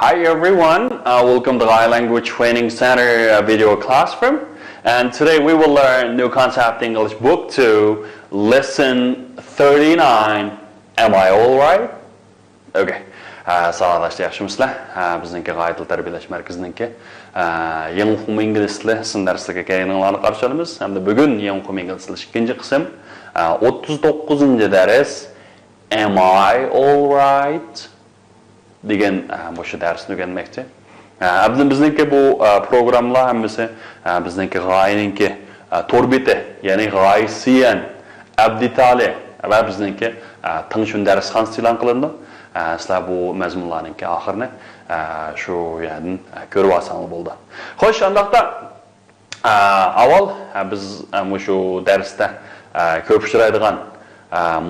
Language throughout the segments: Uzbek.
Hi everyone, welcome to the Eye Language Training Center video classroom. And today we will learn new concept English book 2, lesson 39. Am I alright? Okay. Sağlaştı yaxşımızlar. Bizningki g'oya tarbiyalash markazininki yangi uqum ingiliztili sin darslariga kelganlarni qarshi olamiz. Hamda bugun yangi uqum ingiliztili ikkinchi qism 39-dars Am I alright? degan o'sha darsni o'rganmoqchi. Bizningki bu programlar hammasi bizningki g'oyaninki to'rbeti, ya'ni g'oyasiyan abditali va bizningki tinchun darsxonasi e'lon qilindi. Sizlar bu mazmunlarninki oxirini shu yerdan ko'rib olsangiz bo'ldi. Xo'sh, shundaqda avval biz shu darsda ko'p uchraydigan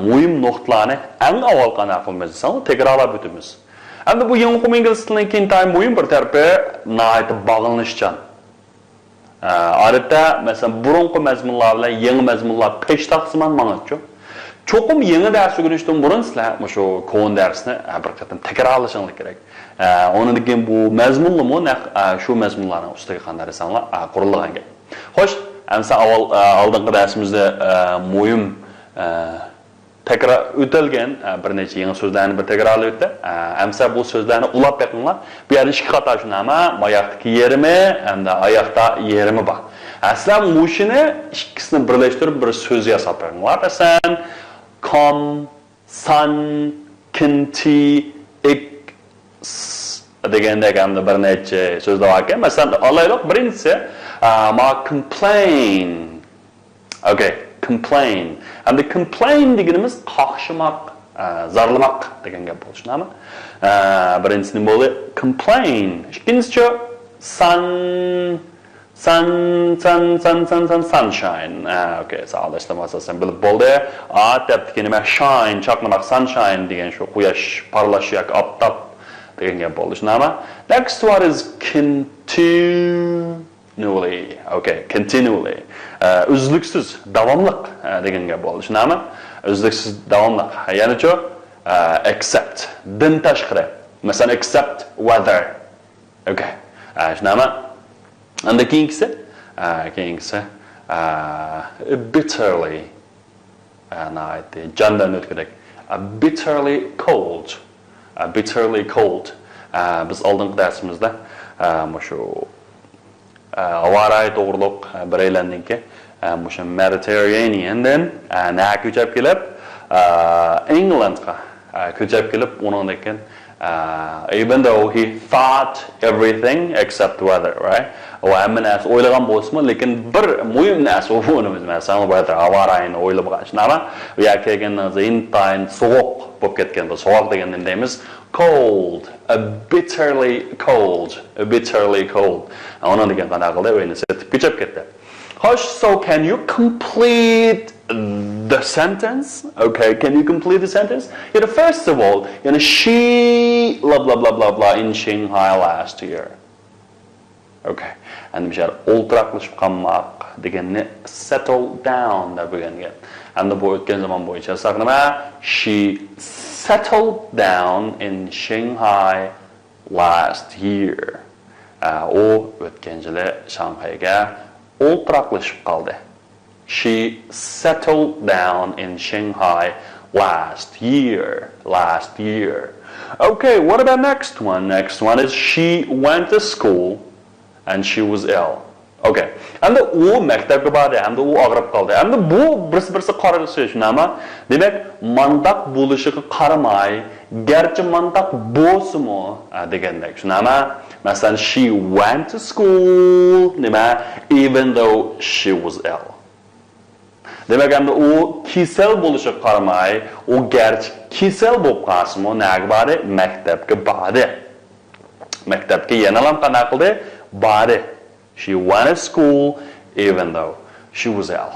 muhim nuqtalarni eng avval qanday qilamiz desang, takrorlab o'tamiz. Endi bu yangi uqum ingliz tilining intayın muhim bir tarafi nəhayət bağlanışcan. Adətdə məsələn burunqi mazmunlar bilan yangi mazmunlar peş taqsiman mang'atchu. Cho'qim yangi dars o'rganishdan burun sizlar shu ko'n darsni bir qatam takrorlashingiz kerak. Undan keyin bu mazmunlarni shu mazmunlarning ustiga qanday desanglar qurilgan gap. Xo'sh, endi avval oldingi darsimizda muhim tekrar o'tilgan bir necha yangi so'zlarni bir takrorlab o'tdi. Amsa bu so'zlarni ulab beqinglar. Bu yerda ikki xato shunami? Oyoqdagi yerimi hamda oyoqda yerimi bor. Aslan mushini ikkisini birlashtirib bir so'z yasab beqinglar. Masalan, come, sun, kinti, ik degandek hamda bir necha so'zlar bor ekan. Masalan, olaylik birinchisi ma complain. Okay. Complain. And the complain deganimiz qaqshimaq, zarlamaq degan gap bo'lishnami? Birinchisi nima bo'ldi? Complain. Ikkinchisi sunshine. Okay, sağlaştım asasen bilib bo'ldi. Debdiki nima shine, chaqnamaq, sunshine degan shu quyosh parlashiyak, optap degan gap bo'lishnami? Next one is continually. Okay, continually. Uzluksiz, davamlıq degan gap bo'ldi. Shunami? Uzluksiz, davamlıq. Ya'ni-chi except, din tashqari. Masalan, except weather. Okay. Shunami? Endi keyingisi bitterly. Nayt, jondan o'tgudek. Bitterly cold. Bitterly cold. Biz oldingi darsimizda shu avaray to'g'riliq bir aylandinki o'sha Mediterraneandan na ko'chib kelib Englandga ko'chib kelib undan keyin even though he thought everything except weather, right? O hamma narsa o'ylagan bo'lsa-mu, lekin bir muhim narsa o'ylamaymiz. Masalan, weather avarayni o'ylab qolishnami? U yerga kelgandan keyin intayin sovuq bo'lib ketgan. Bu sovuq deganda deymiz cold, bitterly cold. Ondan keyin qanday qildi? O'yini setib ko'chib ketdi. Xo'sh, so can you complete the sentence? Okay, can you complete the sentence? First of all, she blah blah blah blah blah in Shanghai last year. Okay, and bir o'ltiraqlashib qolmoq deganni settle down deb bo'lgan. Endi bu o'tgan zaman bo'yicha nima? She settled down in Shanghai last year. O o'tgan yili Shanghayga o'ltiraqlashib qoldi. She settled down in Shanghai last year. Okay, what about next one? Next one is she went to school and she was ill. Okay. Endi u maktabga bordi, endi u og'rib qoldi. Endi bu birsi qaralishi shunami? Demak, mandaq bo'lishiga qaramay, garchi mandaq bo'lsa-mu degandek. Shunami? Masalan, she went to school, nima? Even though she was ill. Demak, endi u kasal bo'lishiga qaramay, u garchi kasal bo'lib qolsa-mu, nega bordi? Maktabga bordi. Maktabga yana ham qanday qildi? Bordi. She went to school even though she was ill.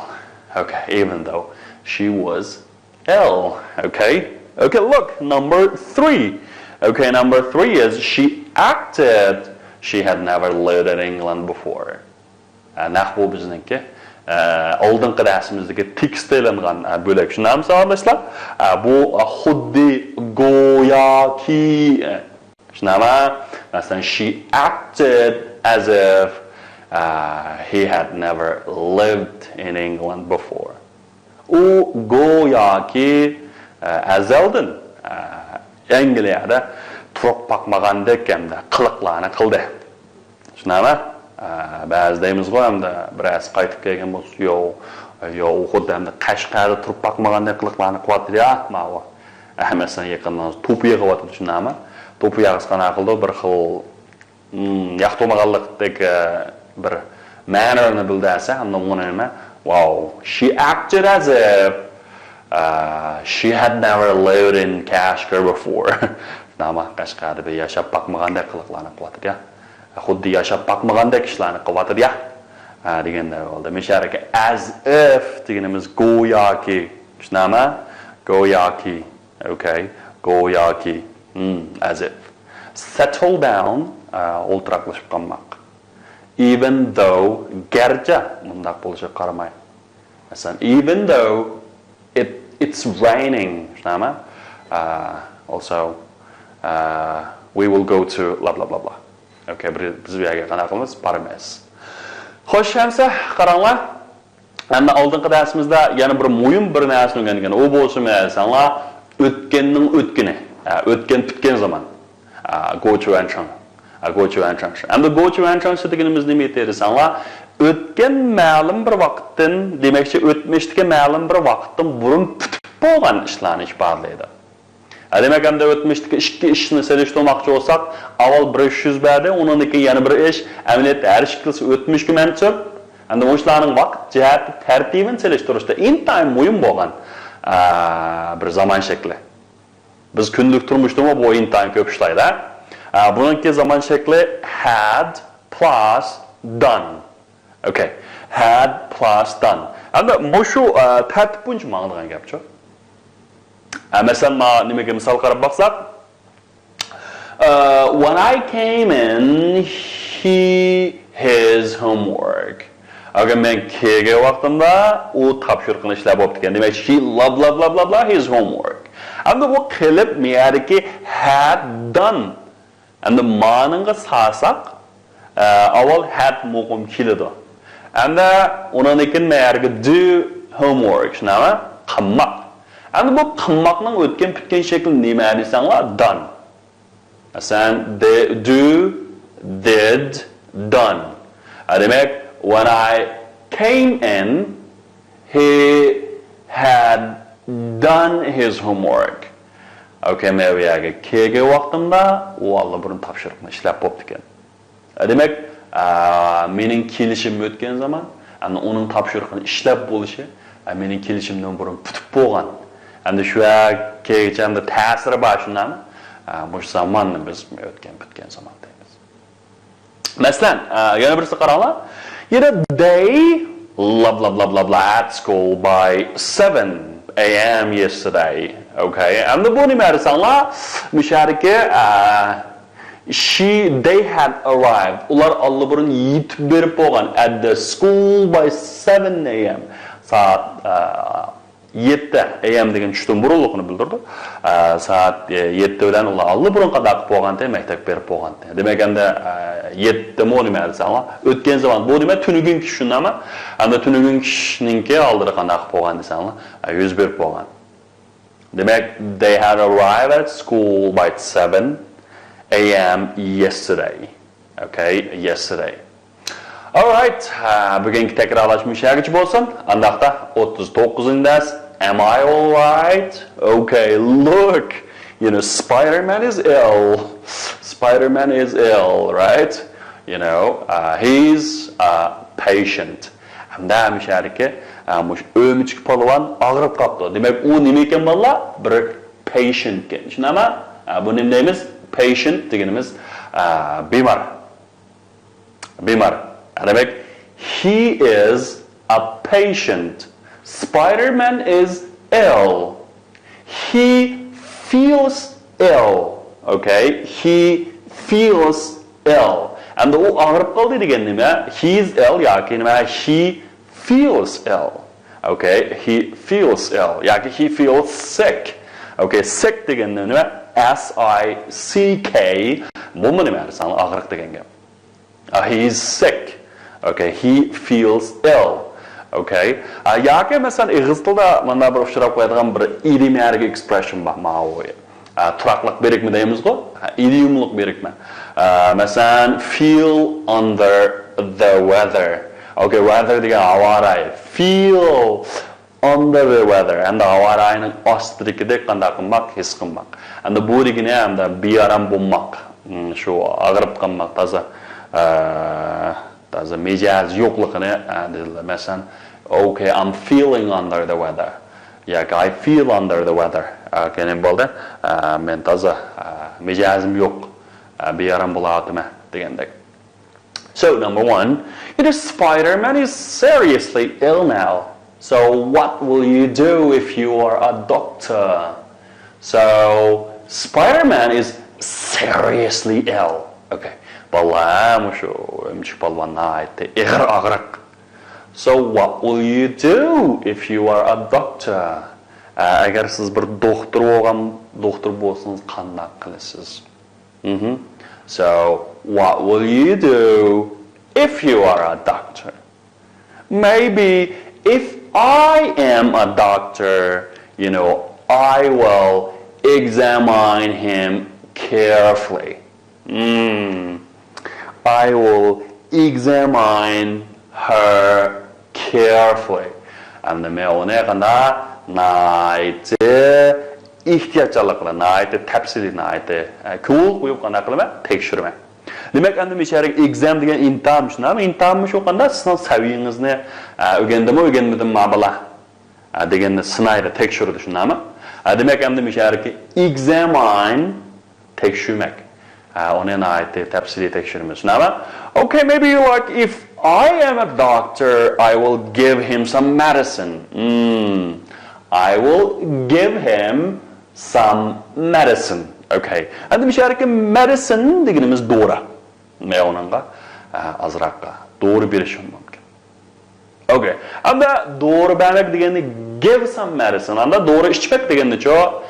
Okay, even though she was ill. Okay, look, number 3. Okay, number 3 is she acted she had never lived in England before. Nahvu bizniki oldingi darsimizdagi tekstillangan bo'lak. Shunami savollar? Bu xuddi go'yoki Shunama Masalan, she acted as if he had never lived in England before. U go'yoki azaldan Angliyada turib boqmagandek hamda qiliqlarni qildi. Tushunami? Ba'zi deymizku hamda biroz qaytib kelgan bo'lsa, yo'q, xuddi hamda Qashqarda turib boqmagandek qiliqlarni qilyapti ya, ma'vo. Masalan, yaqindan to'pi yig'yapti, tushunami? To'pi yig'is qana qildi, bir xil yoqtirmaganlikdek bir ma'noni bildirsa, hamda uni nima? Wow, she acted as if she had never lived in Kashgar before. Nama Qashqarda bir yashab boqmagandek qiliqlarni qilyapti ya. Xuddi yashab boqmagandek ishlarni qilyapti ya. Deganday bo'ldi. Misharaka as if deganimiz go'yoki, tushunami? Go'yoki. Okay, go'yoki. As if. Settle down, o'ltiraqlashib qolmoq. Even though garchi bundaq bo'lishiga qaramay. Masalan, even though it's raining, tushunami? Also we will go to blah blah blah blah. Okay, biz bu yerga qanaqa qilamiz? Boramiz. Xo'sh, hamsa qaranglar. Endi oldingi darsimizda yana bir muhim bir narsani o'rgangan. U bo'lsa, masalan, o'tganning o'tkini, o'tgan bitgan zaman. Go to and chang. Go to and chang. Endi go to and chang deganimiz nima deyirsanlar? O'tgan ma'lum bir vaqtdan, demakchi o'tmishdagi ma'lum bir vaqtdan burun tutib bo'lgan ishlarni ifodalaydi. Demak, hamda o'tmishdagi ikki ishni selishtirmoqchi bo'lsak, avval bir ish yuz berdi, undan keyin yana bir ish, amaliyotda har ish qilsa o'tmishga mansub. Endi o'shlarning vaqt jihati tartibini selishtirishda intayin muhim bo'lgan bir zaman shakli. Biz kunlik turmushda bu intayin ko'p ishlaydi. Buningki zaman shakli had plus done. Okay. Had plus done. Endi bu shu tartib bo'yicha ma'nodan gapchi. Mesela nimaga misol qarab baqsak, when I came in, his homework. Agar men kelgan vaqtimda u topshiriqni ishlab bo'lib ekan. Demak, he blah his homework. Endi bu qilib meyariki had done. Endi ma'noga sarsak, avval had muqim keladi. Endi undan keyin meyariki do homework, shunami? Qilmoq. Endi bu qilmoqning o'tgan bitgan shakli nima desanglar? Done. Masalan, do, did, done. Demak, when I came in, he had done his homework. Okay, men bu yerga kelgan vaqtimda u allabirun topshiriqni ishlab bo'libdi ekan. Demak, mening kelishim o'tgan zaman, endi uning topshiriqini ishlab bo'lishi mening kelishimdan burun tutib bo'lgan. Endi shu kechanda ta'siri bor shunami? Bu zamonni biz o'tgan bitgan zaman deymiz. Masalan, yana birisi qaranglar. They blah at school by 7 a.m. yesterday. Okay. Endi bu nima desanglar? Mishariki they had arrived. Ular allabirun yetib berib bo'lgan at the school by 7 a.m. Soat 7 AM degan tushdan burunliqni bildirdi. Soat 7 bilan ular allabirun qadaq bo'lganda maktab berib bo'lganda. Demak, endi 7 mo nima desanglar, o'tgan zaman bu nima tunugun kishi shundami? Endi tunugun kishiningki oldida qadaq bo'lgan desanglar, yuz berib bo'lgan. Demak, they had arrived at school by 7 a.m. yesterday. Okay, yesterday. All right, bugungi takrorlash mushagichi bo'lsin. Andaqda 39-dars. Am I all right? Okay, look. You know, Spider-Man is ill. Spider-Man is ill, right? You know, he's patient. Hamda mushariki mush o'mchik polvon og'rib qoldi. Demak, u nima ekan bolalar? Bir patient ekan. Tushunami? Bu nima deymiz? Patient deganimiz bemor. Bemor. Demek, he is a patient. Spider-Man is ill. He feels ill. Okay? He feels ill. And o ağrıp qaldı degan nima? He is ill yoki nima? He feels ill. Okay? He feels ill. Yoki he feels sick. Okay? Sick degan nima? S-I-C-K Bu nima san og'riq degan gap. He is sick. Okay, he feels ill. Okay. Yoki masalan ingliz tilida mana bir uchrab qo'yadigan bir idiomlik expression bor, ma'voy. Turaqliq berikmi deymizku? Idiomlik berikmi. Masalan feel under the weather. Okay, weather degan havo rayi. Feel under the weather. And havo rayining ostidagidek qanday qilmoq, his qilmoq. And bu degani hamda bearam bo'lmoq. Shu og'rib qolmoq, taza mijaz yo'qligini dedilar. Masalan, okay, I'm feeling under the weather. Yeah, I feel under the weather. Okay, nima bo'ldi? Men taza mijazim yo'q. Bearam bo'ladimi degandek. So, number 1, Spider-Man is seriously ill now. So, what will you do if you are a doctor? So, Spider-Man is seriously ill. Okay. So, what will you do if you are a doctor? Agar siz bir doktor bo'lsangiz qanday qilasiz? So, what will you do if you are a doctor? Maybe if I am a doctor, I will examine him carefully. I will examine her carefully. And the ihtiyatçılıqla, təfsili, cool qoyub qana qılma, tekşürmə. Demək, məşərik exam degan imtahanmış, imtahanmış oqanda sınav səviyyənizni öyrənmədim mabala degan sınayda tekşürüdü şunamı. Demək, məşərik examine tekşürmək. Ona ait təfsili tekşürmə şunamı. Okay, maybe like if I am a doctor, I will give him some medicine. I will give him some medicine. Okay. And the medicine deganimiz dora. Meonanga azraqqa doğru berishim mumkin. Okay. And the doğru bermek degani give some medicine. And the doğru ichmak deganicho,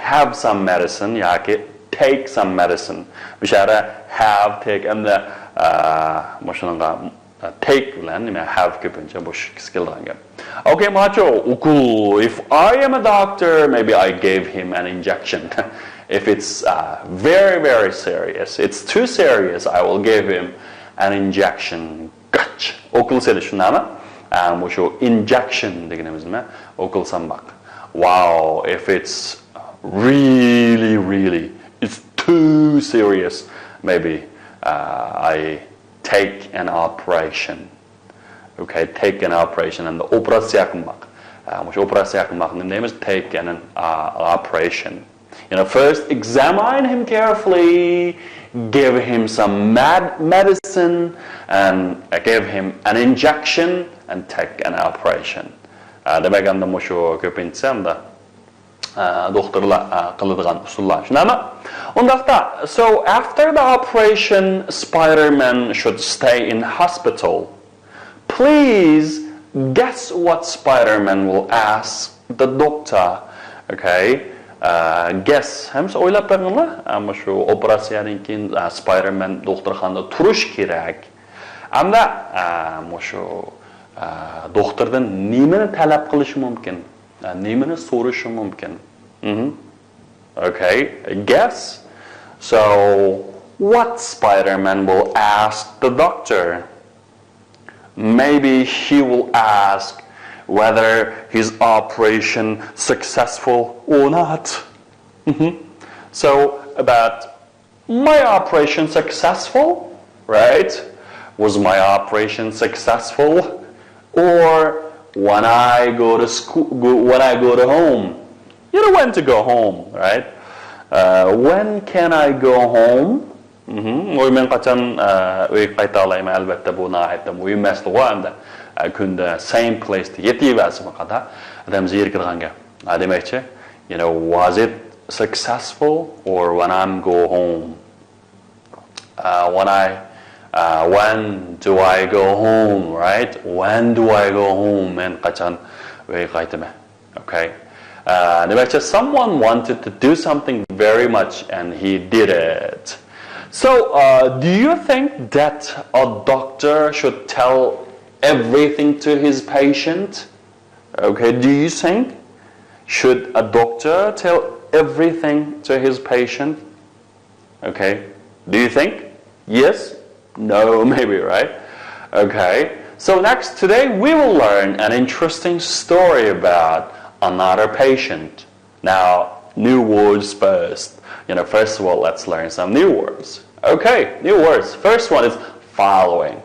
have some medicine yoki take some medicine. Bishara have, take and the take bilan have ko'pincha bo'sh kelgan. Okay, macho, uqum. If I am a doctor, maybe I gave him an injection. If it's very, very serious, it's too serious, I will give him an injection. Gach. Uqum seli shunami? Mushu injection deganimiz nima? Uqum sambaq. Wow, if it's really, it's too serious, maybe I take an operation. Okay, take an operation. And the operasiya qilmoq. Which operasiya qilmoqning name is take an operation. First examine him carefully, give him some medicine, and give him an injection, and take an operation. Demek anda mushu ko'pincha doktorlar qiladigan usullar. Shunami? Undaqda, so after the operation, Spider-Man should stay in hospital. Please guess what Spider-Man will ask the doctor. Okay? Guess. Hamsa o'ylab taqinglar. Ammo shu operatsiyadan keyin Spider-Man doktorxonada turish kerak. Hamda shu doktordan nimani talab qilish mumkin? Nimani so'rashi mumkin? Okay, guess. So, what Spider-Man will ask the doctor? Maybe he will ask whether his operation successful or not. So, about my operation successful, right? Was my operation successful? Or when I go to school, when I go to home? When to go home, right? When can I go home? Men qachon uy qayta olayman, albatta bu nihoyatda muhim masala hamda kunda same place to yetibasmi qada odam zerikirgan gap. Demakchi, was it successful or when I'm go home? When do I go home, right? When do I go home? Men qachon uy qaytaman. Okay? Demakchi, someone wanted to do something very much and he did it. So, do you think that a doctor should tell everything to his patient? Okay, do you think should a doctor tell everything to his patient? Okay, do you think? Yes? No, maybe, right? Okay, so next, today we will learn an interesting story about another patient. Now, new words first. First of all, let's learn some new words. Okay, new words. First one is following.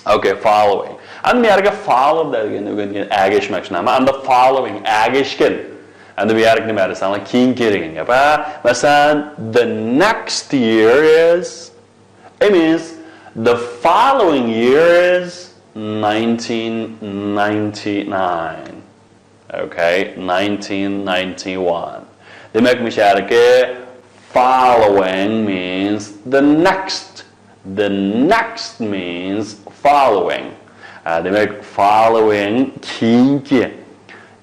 Okay, following. And we are going to follow that again. And the following, agishkin. And we are going to say, like, the next year is, it means the following year is 1999. Okay, 1991. They make me say, following means the next. The next means following. They make following kinki.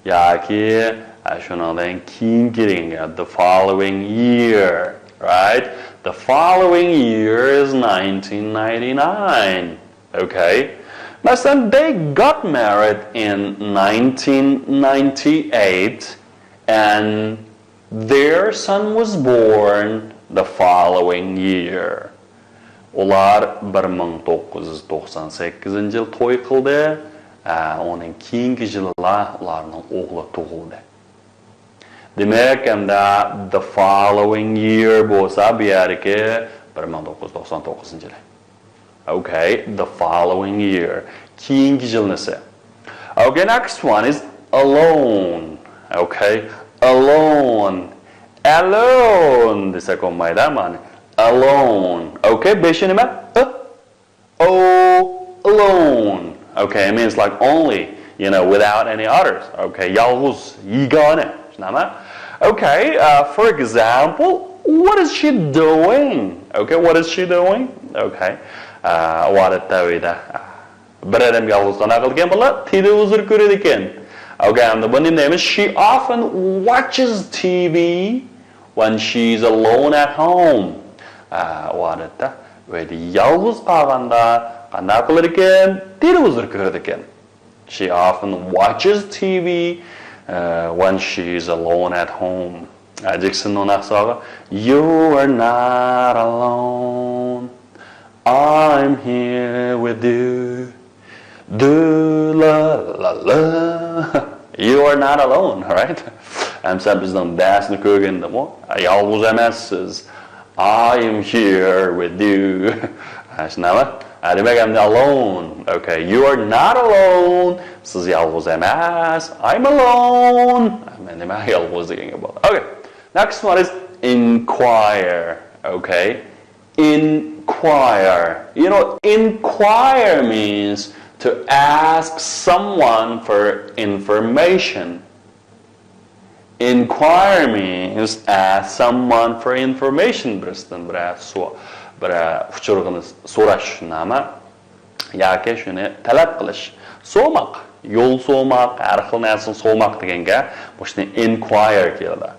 Yaki, the following year, right? The following year is 1999. Okay. But then they got married in 1998 and their son was born the following year. Ular 1998 yıl toy qildi. Onun keyingi yılı ularning o'g'li tug'ildi. Demek the following year bo'lsa bu yerga 1999 yılı. Okay, the following year. Keyingi yıl nesi? Okay, next one is alone. Okay, alone. Alone desek olmaydı ama alone. Okay, beşi nima? Alone. Okay, it means like only, without any others. Okay, yalğız, yegane. Okay, for example, what is she doing? Okay, what is she doing? Okay, what bir adam yalğızdan aqilgan bola televizor ko'radi ekan. Okay, and the bunning name is she often watches TV when she's alone at home. Ve yalğız qalganda qanday qilar ekan? Televizor ko'radi ekan. She often watches TV when she's alone at home. Jackson'un aqsog'i, you are not alone. I'm here with you. Do la la la. You are not alone, right? Sen bizden dersini ko'rganda mu? Yalğız emassiz. I am here with you. Shunaqmi? Demek I'm alone. Okay, you are not alone. Siz yalğız emas. I'm alone. Demek yalğız deganga bo'ladi. Okay. Next one is inquire. Okay. Inquire. Inquire means to ask someone for information. Inquire means ask someone for information. Uchurg'ini so'rash nima? Yoki shuni talab qilish. So'maq, yo'l so'maq, har xil narsani so'maq deganga boshni inquire keladi.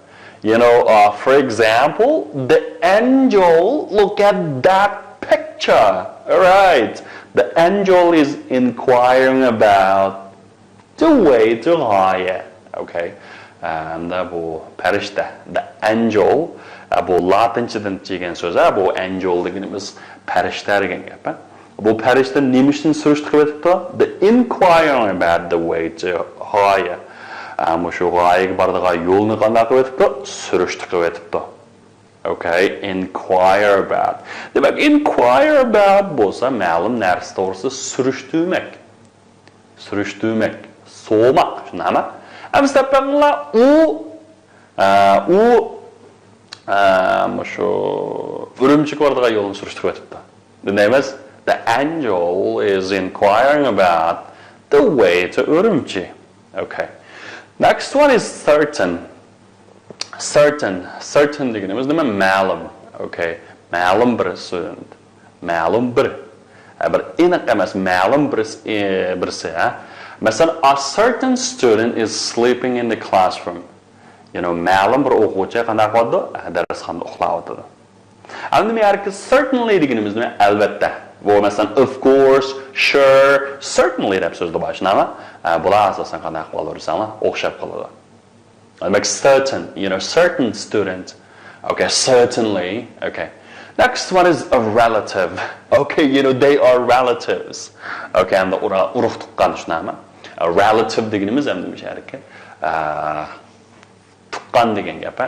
For example, the angel, look at that picture. Right. The angel is inquiring about the way to غاية. Okay. Bu perişte. The angel, bu Latince'den çıkan söz, bu angel dediğimiz perişte degan gap. Bu perişte nima uchun surishtirib o'tibdi? The inquiring about the way to غاية. Shu g'oyaga boradigan yo'lni qanday qilib o'tibdi? Surishtirib o'tibdi. Okay, inquire about. Demak, inquire about bo'lsa, ma'lum narsa to'g'risida surishtirmak. Surishtirmak, so'mak, shunami? Amstapanglar shu urumchiga boradigan yo'lni surishtirib o'tibdi. The name is the angel is inquiring about the way to Urumchi. Okay. Next one is certain. Certain deganimiz nima? Ma'lum. Okay. Ma'lum bir student. Ma'lum bir. Bir aniq emas, ma'lum birisi. Masalan, a certain student is sleeping in the classroom. ma'lum bir o'quvchi qanday qiladi? Darsxonada uxlayotdi. Endi bu yerga certainly deganimiz nima? Albatta. Bu masalan of course, sure, certainly deb so'zda boshlanadi. Bular asosan qanday qilib olaversanlar, o'xshab qoladi. Like certain, certain student. Okay, certainly. Okay. Next one is a relative. Okay, they are relatives. Okay, endi urug' tuqqan shunami? A relative deganimiz endi bu yerga tuqqan degan gap.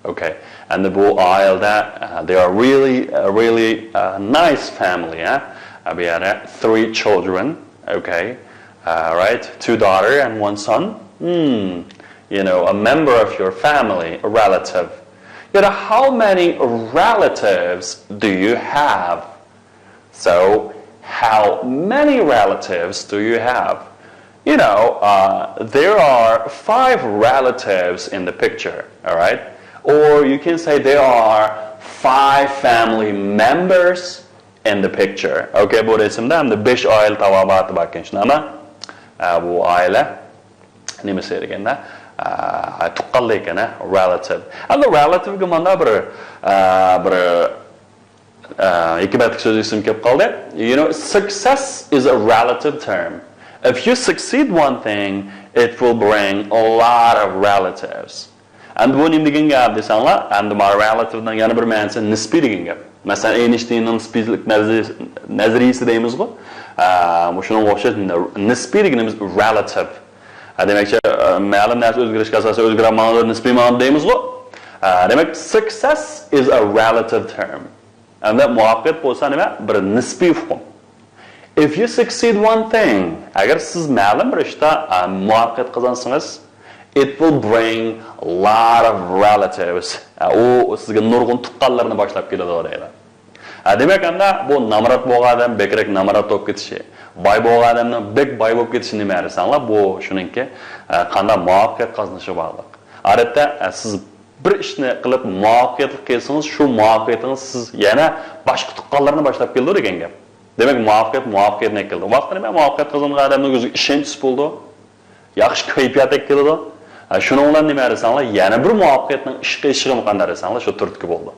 Okay, and bu oilada they are really nice family. Bu yerda 3 children. Okay, right, 2 daughters and 1 son. A member of your family, a relative. How many relatives do you have? So, how many relatives do you have? There are 5 relatives in the picture, all right? Or you can say there are 5 family members in the picture. Okay, bu resimda hamda 5 oila tavobatı bakın shunami. Bu oila nima deganda tuqqanlar ekan, relative. And the relative ga mana bir ikki batlik so'z ism kelib qoldi. Success is a relative term. If you succeed one thing, it will bring a lot of relatives. And bu nima degan gap desanglar, and my relativedan yana bir ma'nosi nisbiy degan gap. Masalan, Einsteinning nisbiylik nazariyasi deymiz-ku. Shunga o'xshash nisbiy deganimiz relative. Demakchi, ma'lum narsa o'zgarishga asosan o'zgaran ma'nolar nisbiy ma'no deymiz-ku. Demak, success is a relative term. Endi muvaffaqiyat bo'lsa nima? Bir nisbiy hukm. If you succeed one thing, agar siz ma'lum bir ishda muvaffaqiyat qozonsangiz, it will bring a lot of relatives. U sizga nurg'un tuqqanlarni boshlab keladi deydi. Demak, endi bu namrat bo'lgan odam bekrak namrat bo'lib ketishi, boy bo'lgan odamning bek boy bo'lib ketishi nima desanglar, bu shuningki qanday muvaffaqiyat qozonishi bog'liq. Odatda siz bir ishni qilib muvaffaqiyatli kelsangiz, shu muvaffaqiyatingiz siz yana boshqa tuqqanlarni boshlab keldi degan gap. Demak, muvaffaqiyatni keldi. Vaqtda nima muvaffaqiyat qozongan odamning o'ziga ishonch bo'ldi. Yaxshi kayfiyat keldi. Shuni bilan nima desanglar, yana bir muvaffaqiyatning ishga ishig'im qanday desanglar, shu turtki bo'ldi.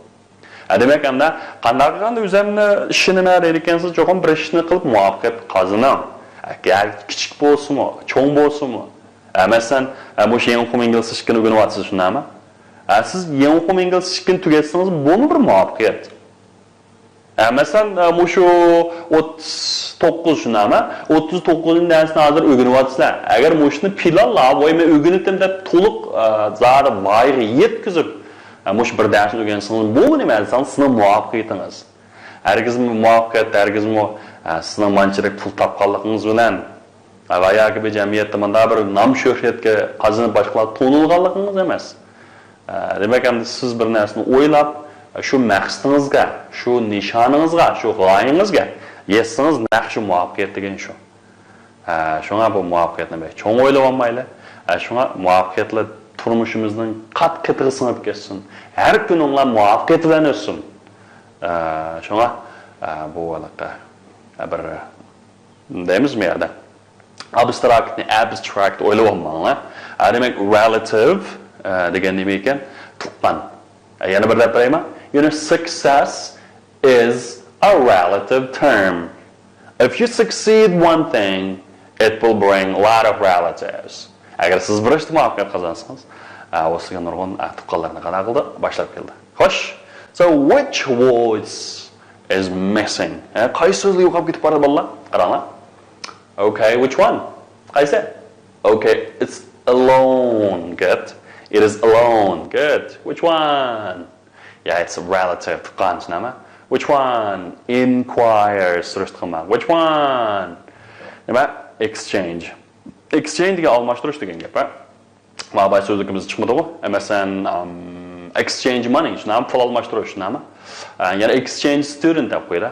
Demak, endi qanday qilganda o'zimni ishni nima deyotgansiz, cho'qim bir ishni qilib muvaffaqiyat qozonaman. Agar kichik bo'lsinmi, cho'ng bo'lsinmi. Masalan, bu yangi o'qum ingilizchani o'rganyapsiz shundami? Siz yangi o'qum ingilizchani tugatsangiz, bu bir muvaffaqiyat. Masalan, shu 39 shundami? 39 darsni hozir o'rganyapsizlar. Agar shuni planlab, men o'rgandim deb to'liq zari voyaga yetkazib mush bir darsni o'rgansangiz, bu nima desangiz, sizning muvaffaqiyatingiz. Hargizmi muvaffaqiyat, hargizmi sizning manchilik pul topganligingiz bilan va yoki bir jamiyatda manda bir nom shuhratga qozonib boshqalar to'nilganligingiz emas. Demak, endi siz bir narsani o'ylab, shu maqsadingizga, shu nishoningizga, shu g'oyangizga yetsangiz, naqshi muvaffaqiyat degan shu. Shunga bu muvaffaqiyatni cho'ng o'ylab olmayli. Shunga muvaffaqiyatli turmushimizning qat-qatiga singib ketsin. Har kun onlar muvaffaqiyat bilan o'tsin. Shunga bu alaqa bir deymizmi yerda? Abstract o'ylab olmanglar. Demak, relative degan nima ekan? Tuqqan. Yana bir deb beraymi? Success is a relative term. If you succeed one thing, it will bring a lot of relatives. Agar siz bir ishni muvaffaqiyat qozonsangiz, o'siga nurg'un tuqqanlarni qana qildi, boshlab keldi. Xo'sh. So which words is missing? Qaysi so'zlar yo'qolib ketib qoldi bolalar? Qaranglar. Okay, which one? Qaysi? Okay, it's alone. Good. It is alone. Good. Which one? Yeah, it's a relative. Tuqqan nima? Which one? Inquire. Surishtirma. Which one? Nima? Exchange. Exchange degan almashtirish degan gap. Ma'lum so'zligimiz chiqmadi-ku. Masalan, exchange money, shunami pul almashtirish, shunami? Yana exchange student deb qo'ydi.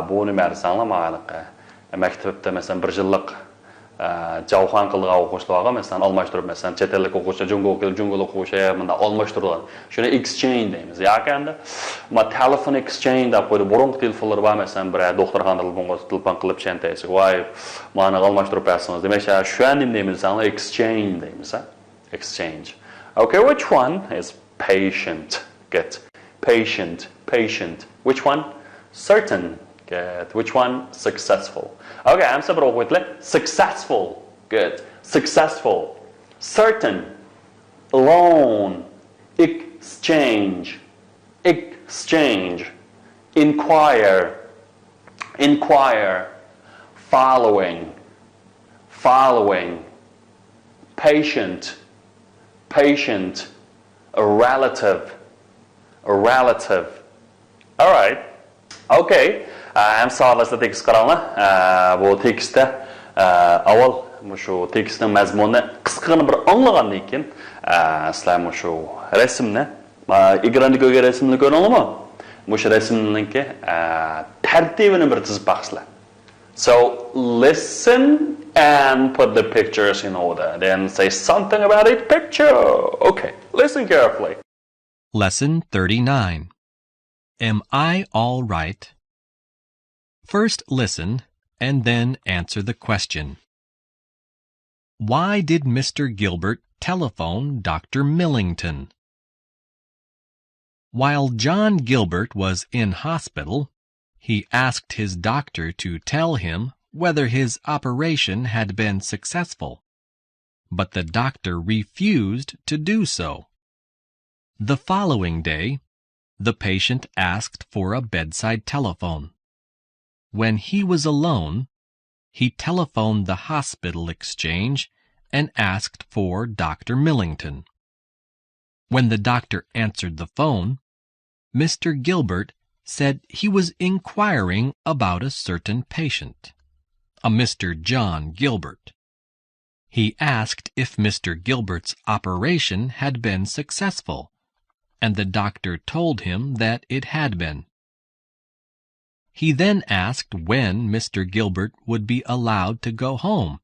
Bu nima desanglar, ma'lumqa. Maktabda masalan 1 yillik javxon qilgan o'quvchilarga masalan almashtirib, masalan chet ellik o'quvchilar jungo o'quvchi bunda almashtirilgan. Shuni exchange deymiz. Yoki endi telefon exchange deb qo'ydi. Burungi telefonlar bor, masalan bir doktorxonada telefon qilib chantaysiz. Voy, meni almashtirib bersangiz. Demak, shu an deymiz, exchange deymiz. Exchange. Okay, which one is patient? Good. Patient, patient. Which one? Certain. Good. Which one? Successful. Okay, I'm saying it. Successful. Good. Successful. Certain. Loan. Exchange. Exchange. Inquire. Inquire. Following. Following. Patient. Patient. A relative. A relative. All right. Okay. I'm sorry. Let's take a bu tekstdə avval şu tekstin məzmununu qısqanı bir anlağandan keyin sizlar şu resimni ekranda ko'rgan resimni ko'ringizmi? Şu resimninki tartibini bir tizib baqsizlar. So listen and put the pictures in order. Then say something about each picture. Okay. Listen carefully. Lesson 39. Am I all right? First listen and then answer the question. Why did Mr. Gilbert telephone Dr. Millington? While John Gilbert was in hospital, he asked his doctor to tell him whether his operation had been successful, but the doctor refused to do so. The following day, the patient asked for a bedside telephone. When he was alone, he telephoned the hospital exchange and asked for Dr. Millington. When the doctor answered the phone, Mr. Gilbert said he was inquiring about a certain patient, a Mr. John Gilbert. He asked if Mr. Gilbert's operation had been successful, and the doctor told him that it had been. He then asked when Mr. Gilbert would be allowed to go home,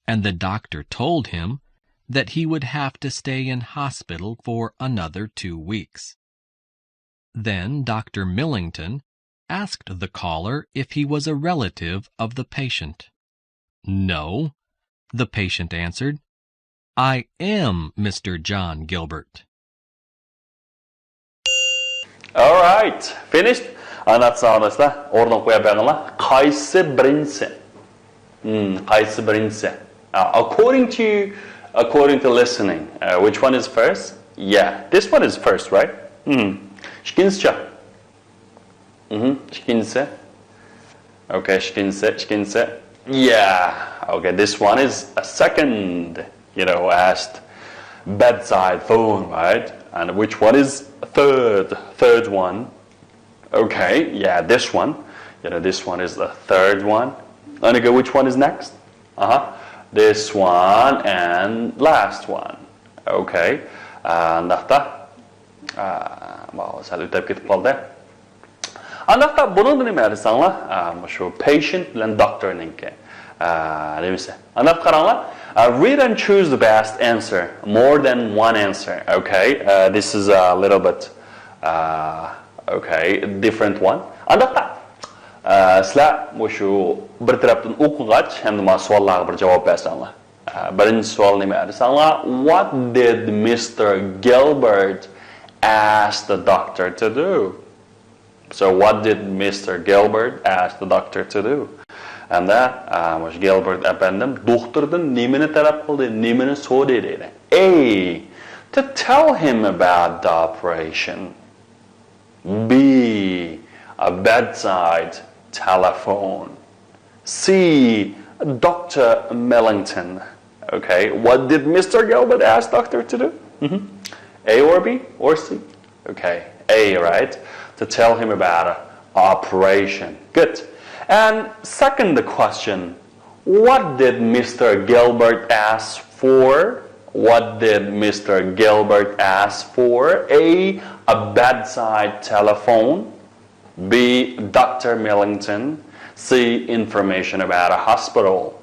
and the doctor told him that he would have to stay in hospital for another 2 weeks. Then Dr. Millington asked the caller if he was a relative of the patient. No, the patient answered. I am Mr. John Gilbert. All right, finished? Anlatsanızlar, oradan koya bağınlar. Qaysı birinci? Qaysı birinci? According to listening, which one is first? Yeah, this one is first, right? İkincisi. İkincisi. Okay, ikincisi. Yeah. Okay, this one is a second, asked bedside phone, right? And which one is third one? Okay, yeah, this one. This one is the third one. And again, which one is next? This one and last one. Okay. Andaqda ötüp ketip qaldı. Andaqda bunu nima desanglar? Şu patient bilan doctorninki. Demese. Andaqda qaranglar. Read and choose the best answer. More than one answer. Okay. This is a little bit different one. Andaqda sizlar şu bir tarafdan o'qig'ach hamda savollarga bir javob bersanglar. Birinchi savol nima desanglar? What did Mr. Gilbert ask the doctor to do? So what did Mr. Gilbert ask the doctor to do? Hamda Gilbert efendim doktordan nimani talab qildi, nimani so'radi deydi. A. To tell him about the operation. B. A bedside telephone. C. Dr. Millington. Okay, what did Mr. Gilbert ask doctor to do? A or B or C? Okay, A, right? To tell him about an operation. Good. And second question, what did Mr. Gilbert ask for? What did Mr. Gilbert ask for? A bedside telephone. B, Dr. Millington. C, information about a hospital.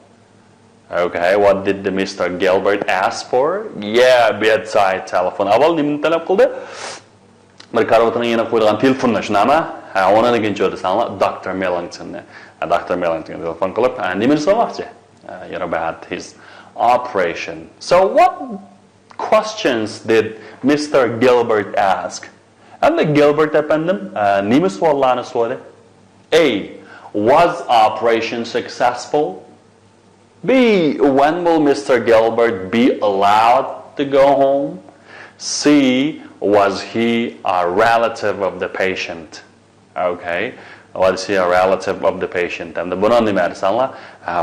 Okay, what did Mr. Gilbert ask for? Yeah, bedside telephone. Avval nimani talab qildi? Bir karavotini yana qo'ygan telefonni shunami? Ona degancha o'rasanglar Dr. Millington. Dr. Millington telefon qilib, nimani so'ramoqchi? About his operation. So what questions did Mr. Gilbert ask? And the Gilbert efendim nime sorularını sordu? A. Was operation successful? B. When will Mr. Gilbert be allowed to go home? C. Was he a relative of the patient? Okay. Was he a relative of the patient? And the bunun nime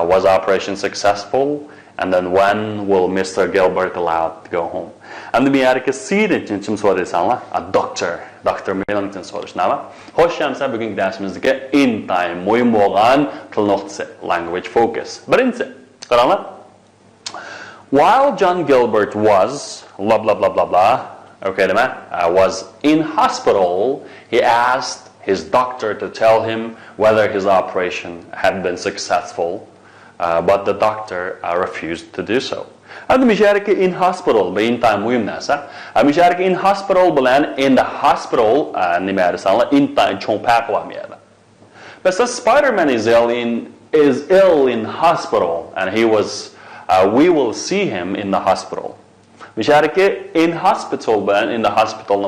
was operation successful? And then when will Mr. Gilbert allowed to go home? And the yarki C için kim soruyorsanlar? A doctor. Dr. Millington soruşnama. Hoş geldiniz bugün dersimizdeki in time muhim olan til noktası language focus. Birinci. Qaranglar. While John Gilbert was blah blah blah blah blah. Okay, was in hospital, he asked his doctor to tell him whether his operation had been successful, but the doctor refused to do so. And the in hospital, in time muhim nasa. In hospital bilan in the hospital in time chong pak wa miyada. But Spider-Man is ill in hospital, and we will see him in the hospital. In hospital bilan in the hospital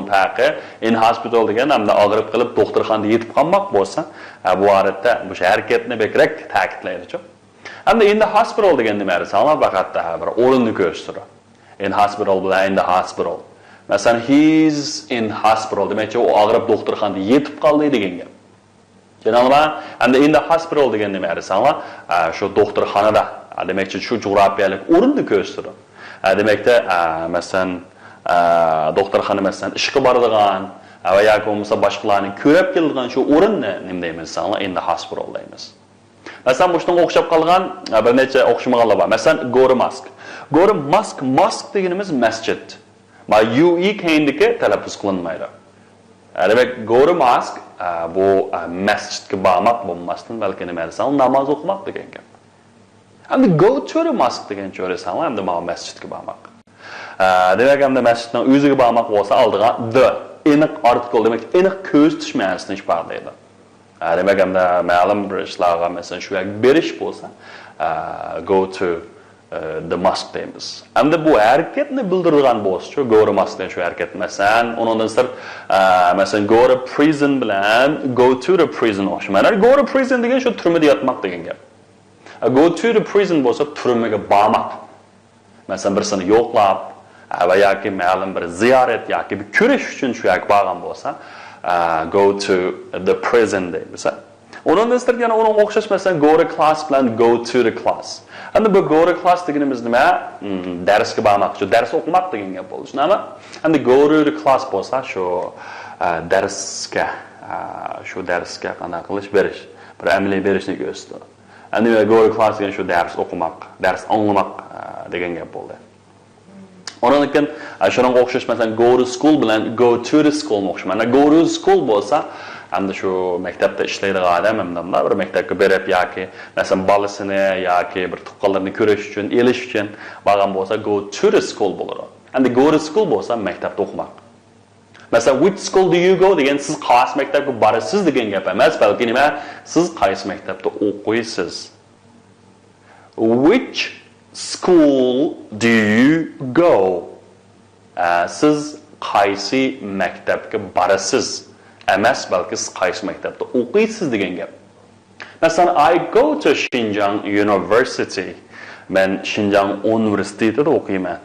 in hospital degan hamda og'rib qilib doktorxonada yetib qolmoq bo'lsa, bu odatda bu harakatni bekrak ta'kidlaydi. And in the hospital degan nima desanglar faqat bir o'rinni ko'rsatadi. In hospital bilan in the hospital. Masalan, he's in hospital demakchi u og'rib doktorxonada yetib qoldi degan gap. Tushunarlimi? And in the hospital degan nima desanglar shu doktorxonada demakchi shu jo'rafiyalik o'rinni ko'rsatadi. Demakda masalan doktorxona masalan ishga boradigan va yoki bo'lmasa boshqalarning ko'rib keladigan shu o'rinni nima deymiz desanglar in the hospital deymiz. Masalan, bu shunga o'xshab qolgan bir necha o'xshamaganlar bor. Masalan, go to mosque. Go to mosque, mosque deganimiz masjid. Ma UI keyindiki talaffuz qilinmaydi. Demak, go to mosque bu masjidga bormoq bo'lmasdan, balki nima desam, namoz o'qimoq degan gap. Endi go to the mosque degan so'rasam, endi mana masjidga bormoq. Demak, endi masjidning o'ziga bormoq bo'lsa, oldiga the aniq article demak, aniq ko'z tish ma'nosini ifodalaydi. Demek hem de ma'lum bir ishlarga mesela shu berish bo'lsa, go to the mosque deymiz. Hem de bu hareketni bildiradigan bo'lsa, go to mosque degan shu harakat. Masalan, undan sirt masalan go to prison bilan go to the prison o'xshamaydi. Go to prison degan shu turmada yotmoq degan gap. Go to the prison bo'lsa turmaga bormoq. Masalan, birsini yo'qlab va yoki ma'lum bir ziyorat yoki bir ko'rish uchun shu yoqqa borgan bo'lsa, go to the prison deymiz. Onun istirgani onun o'xshash masalan go to class bilan go to the class. Endi bu go to class deganimiz nima? Darsga bormoq, shu dars o'qimoq degan gap bo'ldi. Shunami? Endi go to the class bo'lsa shu darsga qanday qilish berish, bir amaliy berishni ko'rsatadi. Endi go to class degan shu dars o'qimoq, dars anglamoq degan gap bo'ldi. Onun için şunun o'xshash masalan go to school bilan go to the school o'xshamaydi. Go to school bo'lsa, hamda shu maktabda ishlaydigan odam hamda bir maktabga berib yoki masalan bolasini yoki bir tuqqanlarni ko'rish uchun, elish uchun borgan bo'lsa go to the school bo'ladi. Endi go to school bo'lsa maktabda o'qimoq. Masalan, which school do you go degan siz qaysi maktabga borasiz degan gap emas, balki nima? Siz qaysi maktabda o'qiysiz. Which school do you go? Siz qaysi maktabga borasiz? Emas, balki siz qaysi maktabda o'qiysiz degan gap. Masalan, I go to Xinjiang University. Men Xinjiang universitetida o'qiyman.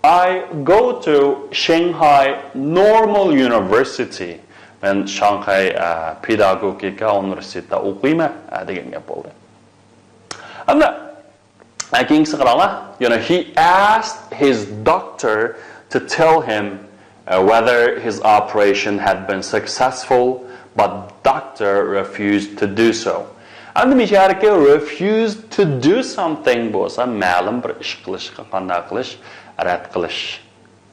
I go to Shanghai Normal University. Men Shanghai Pedagogika universitetida o'qiyman degan gap bo'ldi. Ammo he asked his doctor to tell him whether his operation had been successful, but doctor refused to do so. And the refused to do something bo'lsa, ma'lum bir ish qilishga qanday qilish,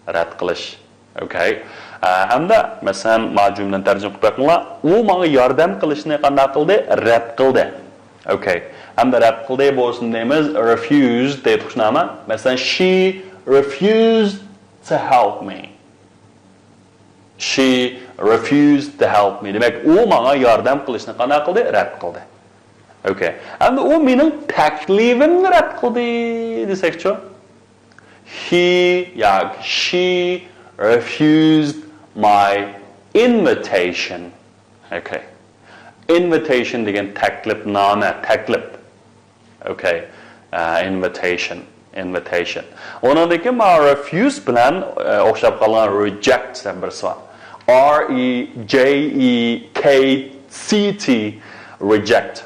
rad qilish. Okay? Hamda masalan, majumdan tarjima qilib qo'yinglar, u menga yordam qilishni qanday qildi? Rad qildi. Okay. Hamda rad qildi bo'lsin deymiz, refused deydi xushnama. Masalan, she refused to help me. She refused to help me. Demak, u menga yordam qilishni qanday qildi? Rad qildi. Okay. Hamda u mening taklifimni rad qildi desak-chi. he yoki she refused my invitation. Okay. Invitation degan taklifnoma, taklif. Okay. Invitation. Ondan keyin refuse bilan o'xshab qolgan reject deb birisi bor. R-E-J-E-K-C-T reject.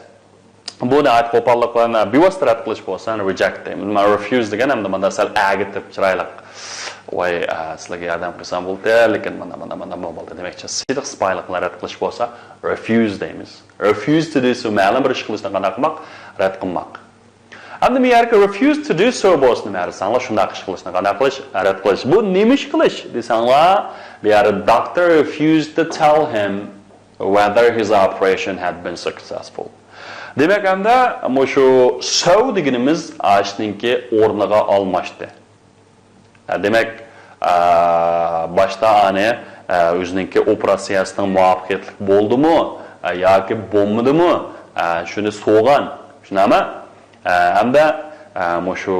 Bu da aytib qo'polliqlarni bevosita rad qilish bo'lsa, reject deymiz. Men refuse degan hamda menda sal agitib chiroyli. Voy, sizlarga yordam qilsam bo'ldi, lekin mana bo'ldi demakchi. Sidiq sipoyliqlarni rad qilish bo'lsa, refuse deymiz. Refuse to do so ma'lum bir ish qilishni qanday qilmoq? Rad qilmoq. Hamda men yerga refuse to do so bo'lsa nima desanglar, shunday ish qilishni qanday qilish? Rad qilish. Bu nima ish qilish desanglar, bu yerda doctor refused to tell him whether his operation had been successful. Demek hamda shu so deganimiz ashninki o'rniga olmashdi. Demek boshda ani o'zininki operatsiyasining muvaffaqiyatli bo'ldimi yoki bo'lmadimi shuni so'g'an. Shunami? Hamda shu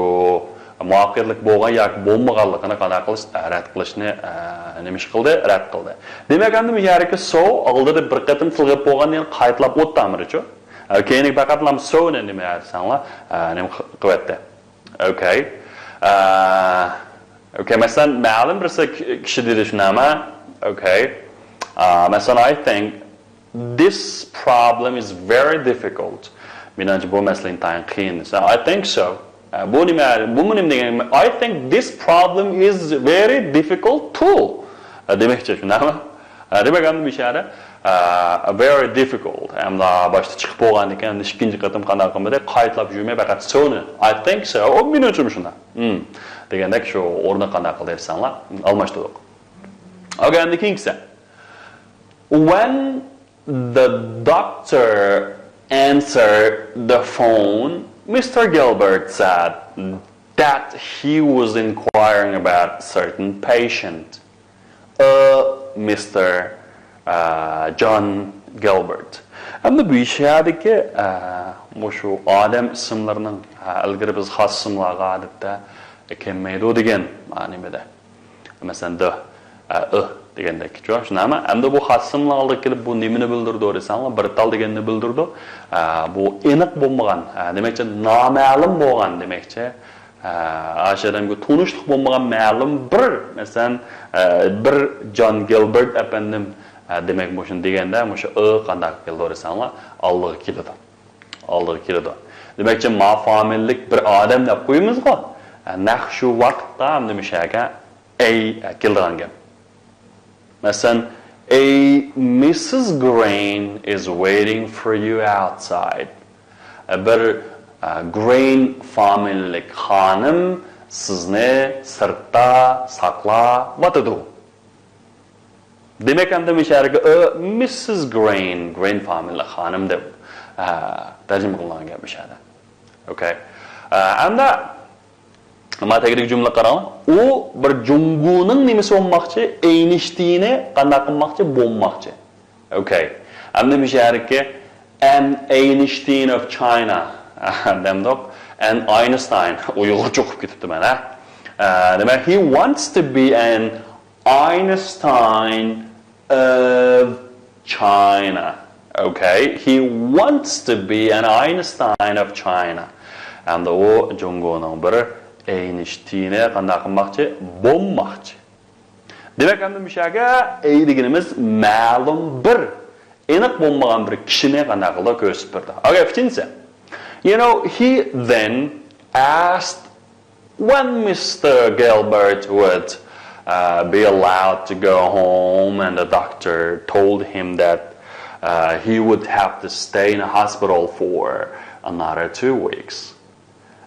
muvaffaqiyatli bo'lgan yoki bo'lmaganligini qanday qilish, rad qilishni nima ish qildi? Rad qildi. Demek hamda bu yerga so oldida bir qatim tilg'ib bo'lgandan qaytlab o'tdamirichu. Keyingi faqatlam so nima deysanglar, nima qilyapti. Okay. Okay, masalan, ma'lum bir kishi dedi shunami? Okay. Masalan, I think this problem is very difficult. Menimcha bu masalaning tayin qiyin. So I think so. Bu nima degan? I think this problem is very difficult too. Demakchi shunami? Demak ham bu ishara very difficult. Hamda boshda chiqib bo'lgan ekan, ikkinchi qatim qanday qilmadi, qaytlab yurmay faqat so'ni. I think so. O menimcha shunda. Degandek shu o'rni qanday qildi desanglar, almashtirdik. Okay, and the king said, when the doctor answered the phone, Mr. Gilbert said that he was inquiring about certain patient. Mr. John Gilbert. Hamda bu ishadiki shu odam ismlarining ilgari biz xos ismlarga odatda kelmaydi degan ma'noda. Masalan, degandek-ku, shunami? Hamda bu xos ismlarga kelib bu nimani bildirdi desanglar, bir tal deganni bildirdi. Bu aniq bo'lmagan, demakchi noma'lum bo'lgan demakchi. Aşağıdan bir tanışlık bulmagan ma'lum bir, masalan, bir John Gilbert efendim demek bu şunu degende, bu şu qanday keldi desanglar, Alloh keladi. Alloh keladi. Demakchi mafamillik bir odam deb qo'yamiz-ku. Naq shu vaqtda ham nima shaga keldigan gap. Masalan, Mrs. Green is waiting for you outside. Bir Green family xanım sizni sirtda saqlayotidi. Demek hamda misharga Mrs. Green family xanım deb tarjima qilingan gap mishada. Okay. Hamda nima tegrik jumla qarang. U bir junguning nimasi bo'lmoqchi, Einsteinni qanday qilmoqchi, bo'lmoqchi. Okay. Hamda misharga an Einstein of China. Demdok, and Einstein, Uyg'urcha o'qib ketibdi mana. Demak, he wants to be an Einstein of China. Okay, he wants to be an Einstein of China. And o jungoning biri Einsteinni qanday qilmoqchi, bo'lmoqchi. Demak, hamda mishaga deganimiz ma'lum bir, aniq bo'lmagan bir kishini qanday qildi ko'rsatib berdi. Okay, fichinsa. You know, he then asked when Mr. Gilbert would be allowed to go home, and the doctor told him that he would have to stay in a hospital for another 2 weeks.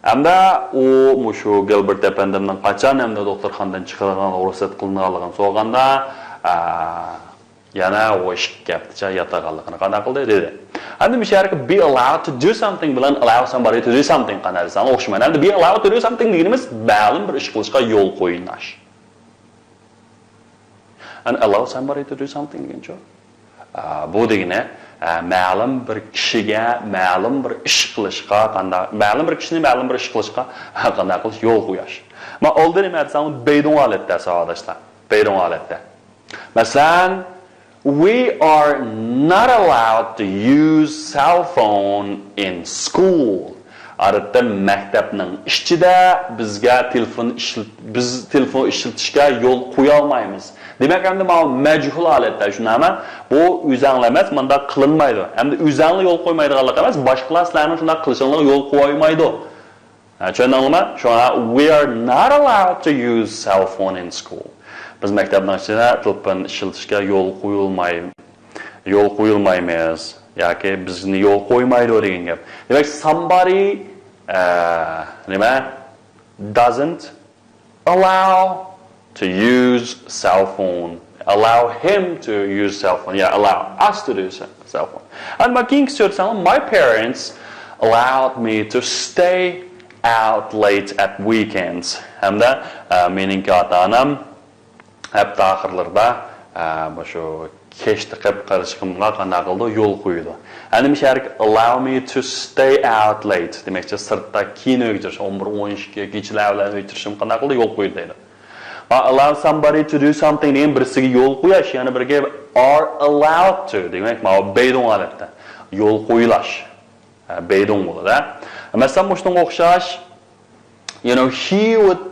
Hamda u mushu Gilbert efendimning qachon hamda doktorxonadan chiqargan ruxsat qilinganligini so'raganda yana o ish gapcha yotganligini qanday qildi dedi. And the shark be allowed to do something bilan allow somebody to do something qanday desang o'xshamaydi. And be allowed to do something deganimiz ma'lum bir ish qilishga yo'l qo'yinash. And allow somebody to do something degancha bu degani ma'lum bir kishiga ma'lum bir ish qilishga qanday ma'lum bir kishini ma'lum bir ish qilishga qanday qilish yo'l qo'yish. Ma oldu nima desam, beydun aletdə arkadaşlar. Beydun aletdə. Məsələn, we are not allowed to use cell phone in school. Adatda məktəbnin işçidə biz telefon işlətishə yol qoya olmayız. Demək əmdə məchul alətdə şunama bu üzənləməz məndə qılınmaydı. Həm də üzənli yol qoymaydığanlıq emas, başqalar sizlərin şunda qılışınlıq yol qoymaydı. Çöndünmü? Şu an we are not allowed to use cell phone in school. Biz məktəbnin işçidə telefon işlətishə yol qoyulmayız. Yoki bizni yol qoymaydı degan gap. Demək somebody doesn't allow to use cell phone. Allow him to use cell phone. Yeah, allow us to do cell phone. And my parents allowed me to stay out late at weekends. Hem de mening ota-onam hafta axirlarida şu kechda qilib qilishimga qanday qildi yo'l qo'ydi. Endi shark allow me to stay out late. Demakchi sirtda kino o'tirish 11-12 kechalar o'tirishim qanday qildi yo'l qo'ydi deydi. Allow somebody to do something degan birisiga yo'l qo'yish, yana biriga are allowed to demak, mana beydun holatda yo'l qo'yilash. Beydun bo'ladi. Masalan, shunga o'xshash, he would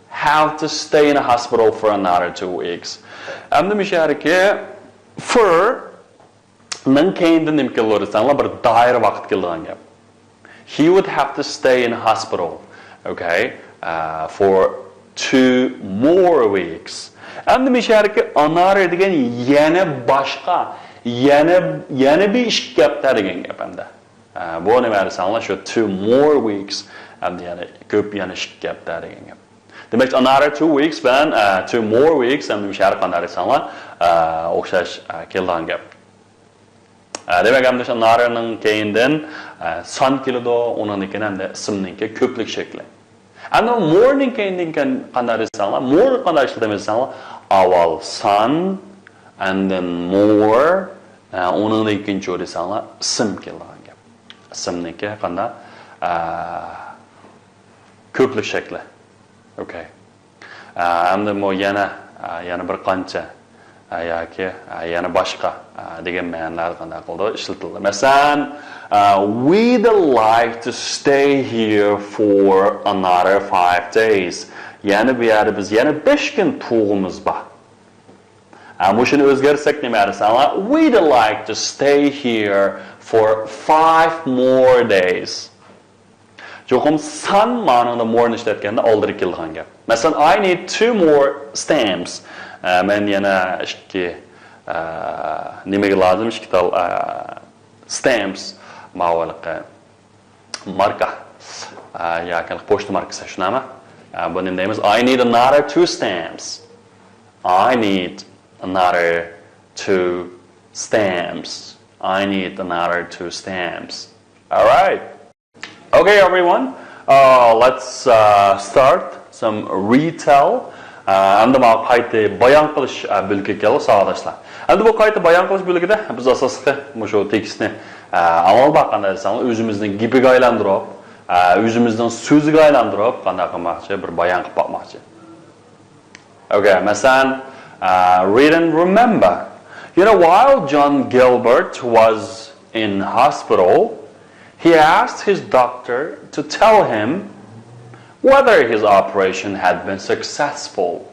have to stay in a hospital for another 2 weeks. Endi misharki for nan keyindan nima keladi bir doir vaqt kelgan gap. He would have to stay in a hospital, okay, for 2 more weeks. Endi misharki another degan yana boshqa, yana bir ish gapda degan gap endi. Bu nima desanlar shu 2 more weeks endi yana ko'p yana ish gapda degan gap. Demek another 2 weeks ben 2 more weeks endi misharki qanday desanlar o'xshash kelgan gap. Demek endi shu anotherning keyindan son keladi, uniniki endi ismninki ko'plik shakli. Endi morening keyindan qanday desanlar, more qanday ishlatamaysanlar, avval son and then more, uning ikkinchi desanlar ism kelgan gap. Ismniki qanday ko'plik shakli. Okay. Endi bu yana bir qancha yoki yana boshqa degan ma'nolar qanday qildi ishlatildi. Masalan, we'd like to stay here for another 5 days. Yani bu yerda biz yana 5 kun turg'imiz bor. Ama shuni o'zgartirsak nima desanlar, we'd like to stay here for 5 more days. Çoxum san ma'noda more ishlatganda oldiri kelgan gap. Masalan, I need 2 more stamps. Men yana ishki nimaga lozim ishkital stamps ma'valiqa marka yoki pochta markasi shunami? Buni deymiz I need another 2 stamps. I need another 2 stamps. I need another 2 stamps. All right. Okay, everyone, let's start some retell. Endi bu qayta bayon qilish bo'lagi keldi savodoshlar. Endi bu qayta bayon qilish bo'lagida biz asosida shu tekstni amal baqanda desangiz o'zimizning gapiga aylantirib, o'zimizning so'ziga aylantirib qanday qilmoqchi, bir bayon qilib boqmoqchi. Okay, masalan, read and remember. While John Gilbert was in hospital, he asked his doctor to tell him whether his operation had been successful.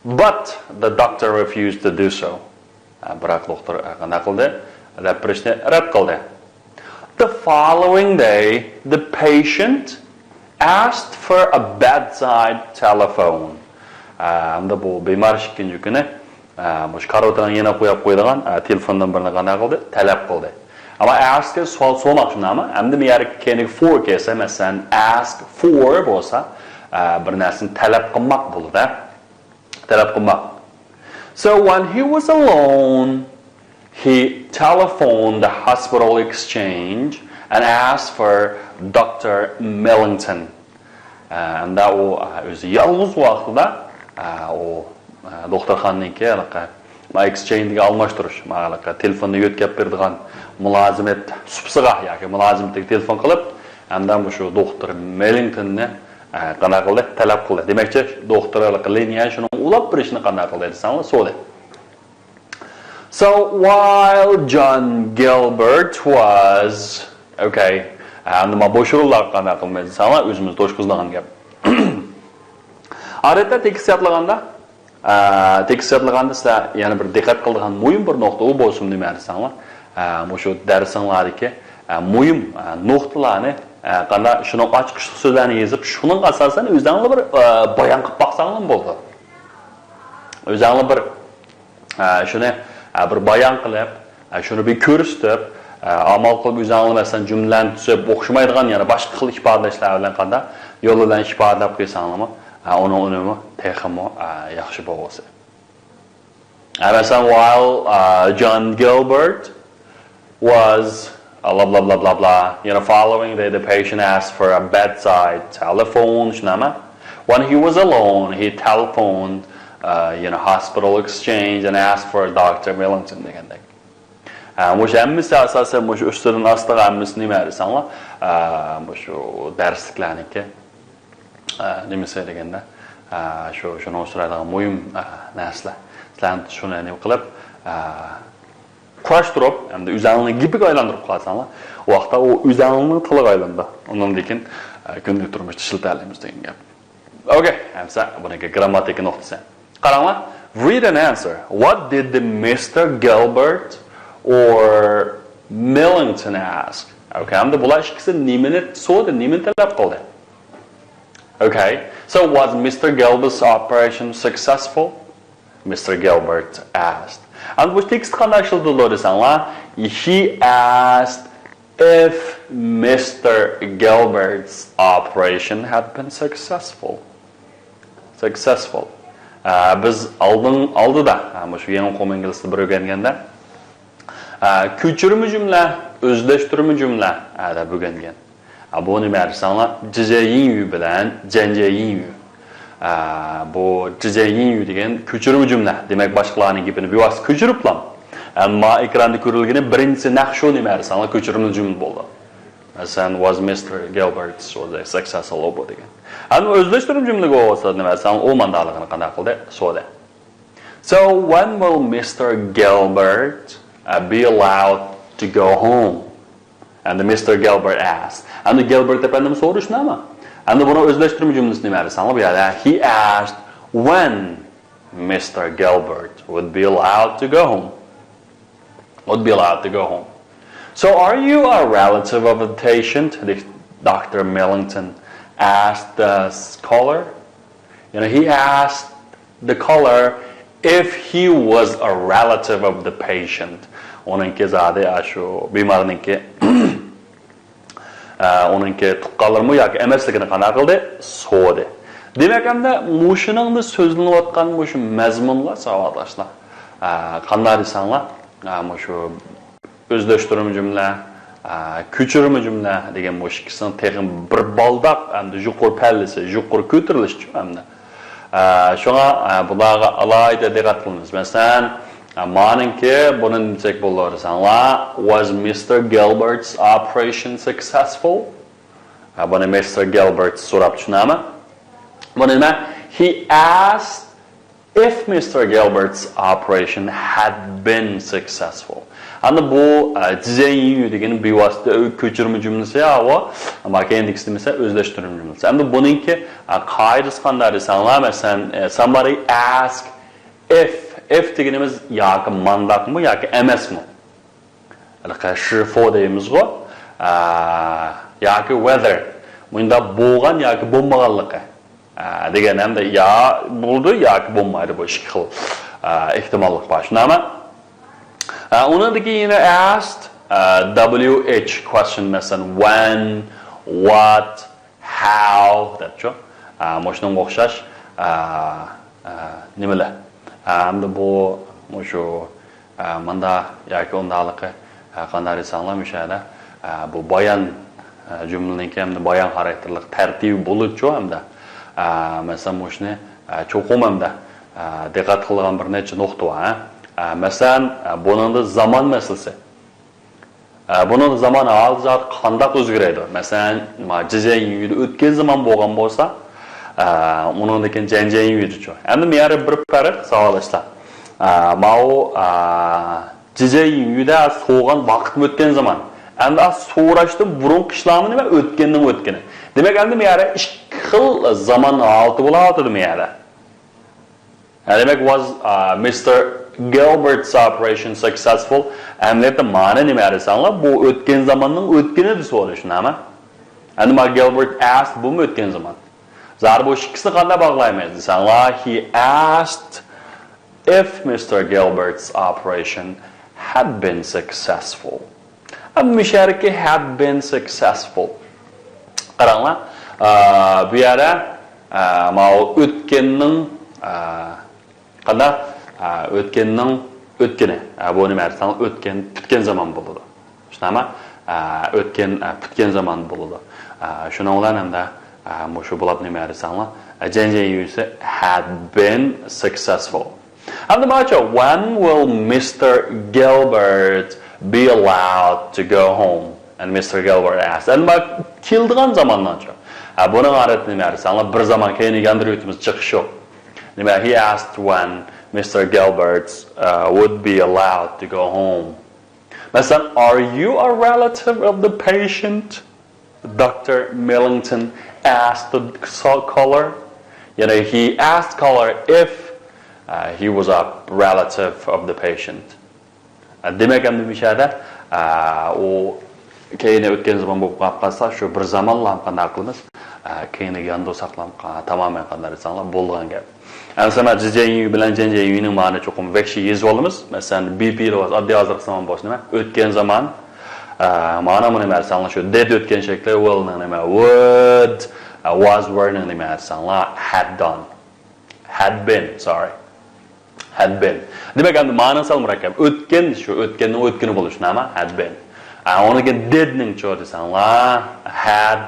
But the doctor refused to do so. The following day, the patient asked for a bedside telephone. Mush karotadan yana qo'yib qo'ydigan telefondan birini qanday qildi? Talab qildi. Ama ask'ga savol so'ramoq shunami? Endi bu yerga keyin for kelsa, masalan, ask for bo'lsa, bir narsani talab qilmoq bo'ladi. Talab qilmoq. So when he was alone, he telephoned the hospital exchange and asked for Dr. Millington. Unda u o'zi yolg'iz vaqtida doktorxonaniki exchange'ga almashtirish, telefonni yo'tkab beradigan mulozimat supsiga yoki mulozimlikka telefon qilib, Hamda şu doktor Mellington'ni qanday qildi? Talab qildi. Demakchi, doktorlik liniya shuni ulab birishni qanday qildi desangiz, so'di. So while John Gilbert was okay, nima boshurlar qanday qilmaydi desangiz, o'zimiz to'shqizlagan gap. Odatda tekst yodlaganda sizlar yana bir diqqat qiladigan muhim bir nuqta u bo'lsin nima desangiz, shu darsinglardagi muhim nuqtalarni qanday shuni ochiqlik so'zlarni yozib, shuning asosan o'zingizga bir bayon qilib baqsangiz bo'ldi. O'zingizga bir shuni bir bayon qilib, shuni bir ko'rsatib, amal qilib o'zingizga masalan jumlalarni tuzib, o'xshamaydigan yana boshqa xil ifodalashlar bilan qanday yo'ldan ifodalab qo'ysangizmi, onun unumi texmo yaxshi bo'lsa. Masalan, while John Gilbert was blah blah blah blah blah, following the patient asked for a bedside telephone, when he was alone, he telephoned hospital exchange and asked for Dr. Millington degandek. Mush hammasi asosan mush ustidan ostiga hammasi nima desanlar, mush darsliklarniki nimasi deganda, shuni o'stiradigan muhim narsalar. Sizlar shuni nima qilib kurashtirib, hamda o'zingizning gipiga aylantirib qo'yasanglar, u vaqtda u o'zingizning tiliga aylandi. Undan keyin kundalik turmushda ishlatamiz degan gap. Okay, hamsa buniki grammatik nuqtasi. Qaranglar, read an answer. What did the Mr. Gilbert or Millington ask? Okay, hamda bular ikkisi nimani so'radi, nimani talab qildi? Okay, so was Mr. Gilbert's operation successful? Mr. Gilbert asked. And which text qanday ishlatadi desanlar, he asked if Mr. Gilbert's operation had been successful. Successful. Biz oldida, shu yangi uqum inglizda bir o'rganganda, ko'chirma jumla, o'zlashtirma jumla deb o'rgangan. Bu nima desanlar, jijayin bilan janjayin. Bu jijayin degan ko'chirma jumla. Demak, boshqalarning gapini bevosita ko'chiriblam. Ammo ekranda ko'rilgani birinchi naqshu nima desanlar, ko'chirma jumla bo'ldi. Masalan, was Mr. Gilbert was a successful obo degan. Ammo o'zlashtirma jumlaga o'tsa nima desanlar, u mandaligini qanday qildi? So'radi. So when will Mr. Gilbert be allowed to go home? And Mr. Gilbert asked. And Gilbert efendim soruş nima? And buni o'zlashtirma jumlasi nima desanlar, bu yerda he asked when Mr. Gilbert would be allowed to go home. Would be allowed to go home. So are you a relative of the patient? Dr. Millington asked the caller. He asked the caller if he was a relative of the patient. Onunki zade ashu bimarniki onunki tuqqanlarmi yoki emasligini qanday qildi? So'radi. Demak, hamda mushiningda so'zlanayotgan mushu mazmunlar savodashlar. Qanday desanglar, mushu o'zlashtirma jumla, ko'chirma jumla degan mush ikkisini texnik bir baldaq hamda yuqori pallisi, yuqori ko'tarilish hamda. Shunga bularga alayda diqqat qilamiz. Masalan, Maninki buni desak bo'lar desanlar, was Mr. Gilbert's operation successful? Buni Mr. Gilbert so'rab tushunami? Buni nima? He asked if Mr. Gilbert's operation had been successful. Ana bu jizayin degan bevosita ko'chirma jumlasi yo'q, ammo keyindagisi esa o'zlashtirma jumlasi. Endi buningki qoidasi qanday desanlar, masalan, somebody asked if deganimiz yoki mandaqmi yoki emasmi? Anaqa shifo deymizmi? Yoki whether bunda bo'lgan yoki bo'lmaganligi degan hamda yo bo'ldi yoki bo'lmaydi bu ikki xil ehtimollik bor. Shunami? Uningdagi yana asked WH question masalan when, what, how debchi. Moshunga o'xshash nimalar? Hamda bu shu manda yoki undaqligi qanday desanlar, o'shada bu bayon jumlaning hamda bayon xarakterli tartibi bo'lib-chu hamda masalan shuni cho'qim hamda diqqat qilgan bir necha nuqta bor. Masalan, buningda zamon masalasi. Bunun zamanı alacak qandaq o'zgaradi. Masalan, jijen yuyda o'tgan zaman bo'lgan bo'lsa, uningdan janjan yuydi. Endi men yana bir farq savolashlar. Mao jijen yuyda so'g'an vaqt o'tgan zaman. Endi so'rashda burun qishlarni nima o'tgandan o'tgani. Demak, endi men yana ikki xil zaman olti bo'ladi men yana. Demak, was Mr. Gilbert's operation successful? Emniyette mani nima desanlar, bu o'tgan zamanning o'tgani deb so'rashunami? Endi ma Gilbert asked bu o'tgan zaman. Zar bu ikkisini qanday bog'laymiz desanlar, he asked if Mr. Gilbert's operation had been successful. Mishariki had been successful. Qaranglar, bu yerda ma o'tganning qanday o'tganning o'tgani. Bu nima desan, o'tgan zaman bo'ladi. Shunami? O'tgan bitgan zaman bo'ladi. Shuni bilan hamda mushu bo'lib nima desanlar, janjan yuysa had been successful. Endi macho, when will Mr. Gilbert be allowed to go home? And Mr. Gilbert asked. Endi keldigan zamondancha. Buni g'arat nima desanlar, bir zaman keyin gandirayotimiz chiqish yo'q. Nima, he asked when Mr. Gilbert would be allowed to go home. Masalan, are you a relative of the patient? Dr. Millington asked the caller. He asked caller if he was a relative of the patient. Demak, endi mishada u keyin o'tgan zaman bo'lib qolsa, shu bir zamonlar qanday qilamiz? Keyingi yanda saqlam tamoman qanday desanlar bo'lgan gap. Mesela jijen bilan janjan yuyning ma'ni cho'qim vekshi yezib olamiz. Masalan, BP roz oddiy hozir zaman bosh nima? O'tgan zaman ma'no buni desanlar shu did o'tgan shakli will nima? Would was were nima desanlar had done. Had been, sorry. Had been. Demak, endi ma'nosi murakkab. O'tgan shu o'tganning o'tgani bo'lish nima? Had been. Oniga did ning cho desanlar had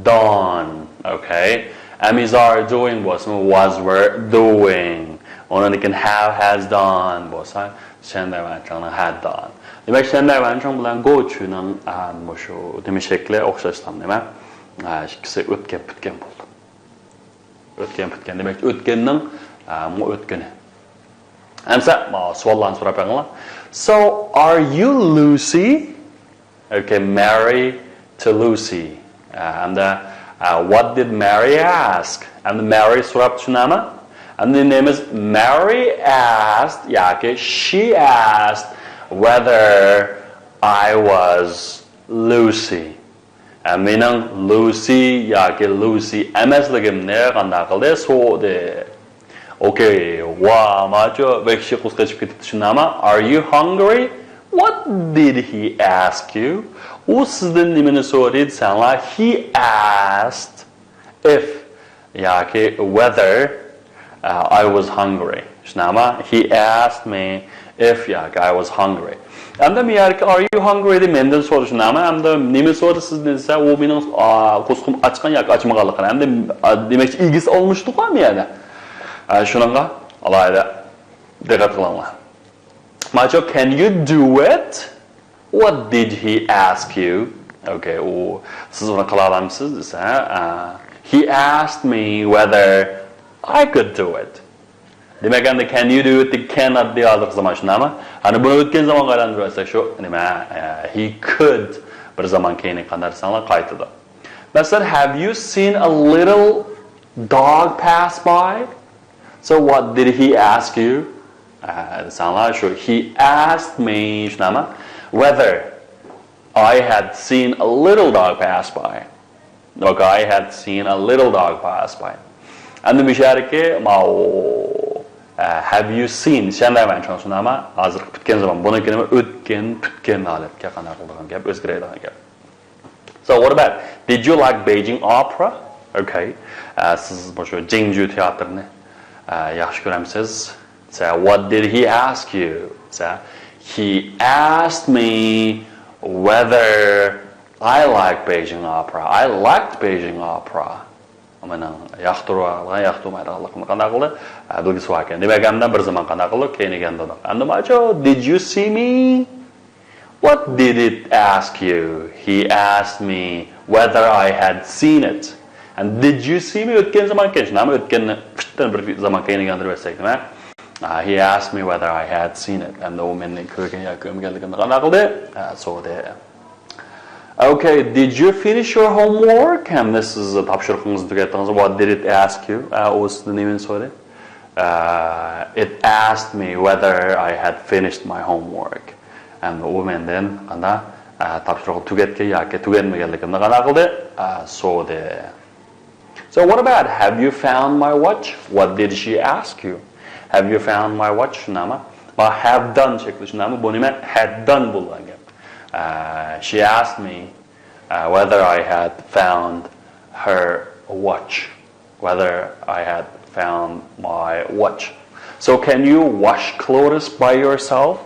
done. Okay? Amizar doing was were doing. Onanikin have has done bo'lsa, shanday vanchangni had done. Demak, shanday vanchang bilan go chuning mushu nima shakli o'xshashlar nima? Ikkisi o'tgan bitgan bo'ldi. O'tgan bitgan. Demak, o'tganning o'tgani. Amsa savollarni so'rab qo'yinglar. So, are you Lucy? Okay, married to Lucy. What did Mary ask? And Mary so'rab tushunami? And the name is Mary asked, yoki she asked whether I was Lucy. Mening Lucy yoki Lucy emasligimni qanday qildi? So'di. Okay, wow, macho vekshi qo'zg'achib ketdi tushunami? Are you hungry? What did he ask you? U sizdan nimani so'raydi desanlar, he asked if yoki whether I was hungry. Shunami? He asked me if yoki I was hungry. Endi men yoki are you hungry deb mendan so'rashunami? Endi nima so'radi sizdan desa, u mening qo'zg'im ochgan yoki ochmaganligini. Endi demakchi ilgisi olmishdi-ku menda. Shuningga alayda diqqat qilinglar. Macho, can you do it? What did he ask you? Okay, siz uni qila olamsiz desa, he asked me whether I could do it. Demak, endi can you do it? Cannot de hozir zaman shunami? Ana buni o'tgan zamonga aylantirsak shu nima? He could bir zaman keyin qanday desanlar qaytadi. Masalan, have you seen a little dog pass by? So what did he ask you? He asked me whether I had seen a little dog pass by. Okay, I had seen a little dog pass by. And the misharike have you seen? Shanday vanchon sunama hozir bitgan zaman buni kelima o'tgan bitgan holatga qanday qilgan gap o'zgaradigan gap. So what about did you like Beijing opera? Okay. Siz shu Jingju teatrni yaxshi ko'ramsiz? So what did he ask you? So he asked me whether I like Beijing opera. I liked Beijing opera. Yaqturgan, yaqturmaydiganligini qanday qildi? Bilgisi bor ekan. Demak, hamda bir zaman qanday qildi? Keyin eganda. Endi macho, did you see me? What did it ask you? He asked me whether I had seen it. And did you see me? O'tgan zaman keyin, nima o'tganni qishdan bir zaman keyin gapirsak nima? He asked me whether I had seen it. And u menni ko'rgan yoki ko'rmaganligimni qanaqa qildi? So'radi. Okay, did you finish your homework? And this is a topshiriqingizni tugatdingiz. What did it ask you? O'zini nimani so'radi? It asked me whether I had finished my homework. And u mendan qana topshiriqni tugatgan yoki tugatmaganligimni qanaqa qildi? So'radi. So what about, have you found my watch? What did she ask you? Have you found my watch? Nama. But have done shekli. Nama bunima had done bo'lgan gap. She asked me whether I had found her watch. Whether I had found my watch. So can you wash clothes by yourself?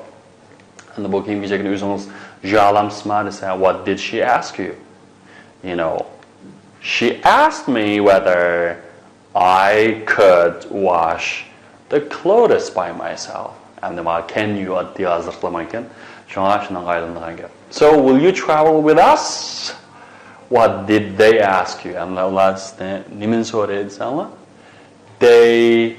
And the book kiyim kechakni o'zingiz jolamsizmi desa, what did she ask you? You know, she asked me whether I could wash the clothes by myself. And can you so will you travel with us? What did they ask you? And they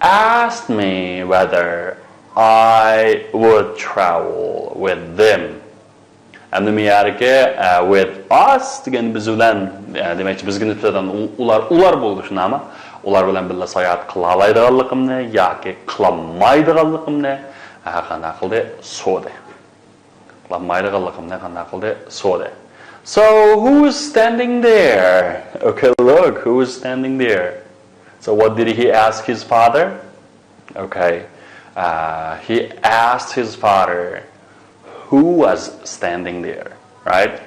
asked me whether I would travel with them. And with us degan biz bilan demakchi bizga nisbatan ular bo'ldi shunami? Ular bilan birga sayohat qila oladiganligimni yoki qilmaydiganligimni qanday qildi? So'radi. Qilmaydiganligimni qanday qildi? So'radi. So who is standing there? Okay, look, who is standing there? So what did he ask his father? Okay. He asked his father who was standing there, right?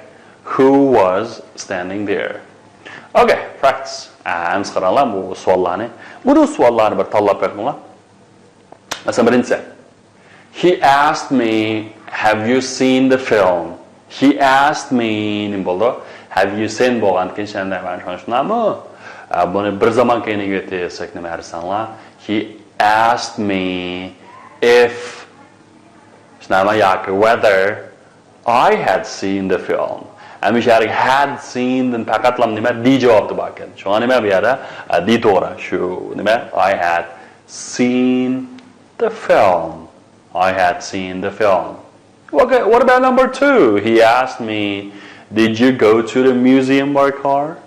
Who was standing there? Okay, practice. Amz qaralam bu savollarni. Bu savollarni bir tanlab beringlar. Masalan, birinchisi. He asked me, have you seen the film? He asked me, nima bo'ldi? Have you seen bo'lgan keyin shunday men tushunammi? Buni bir zaman keyin aytsak nima dersanglar? He asked me if whether I had seen the film. And we had seen the pakatlam nima di javobni bakan. Shunga nima bu yerda di to'g'ri. Shu nima I had seen the film. I had seen the film. Okay, what about number 2? He asked me, did you go to the museum by car?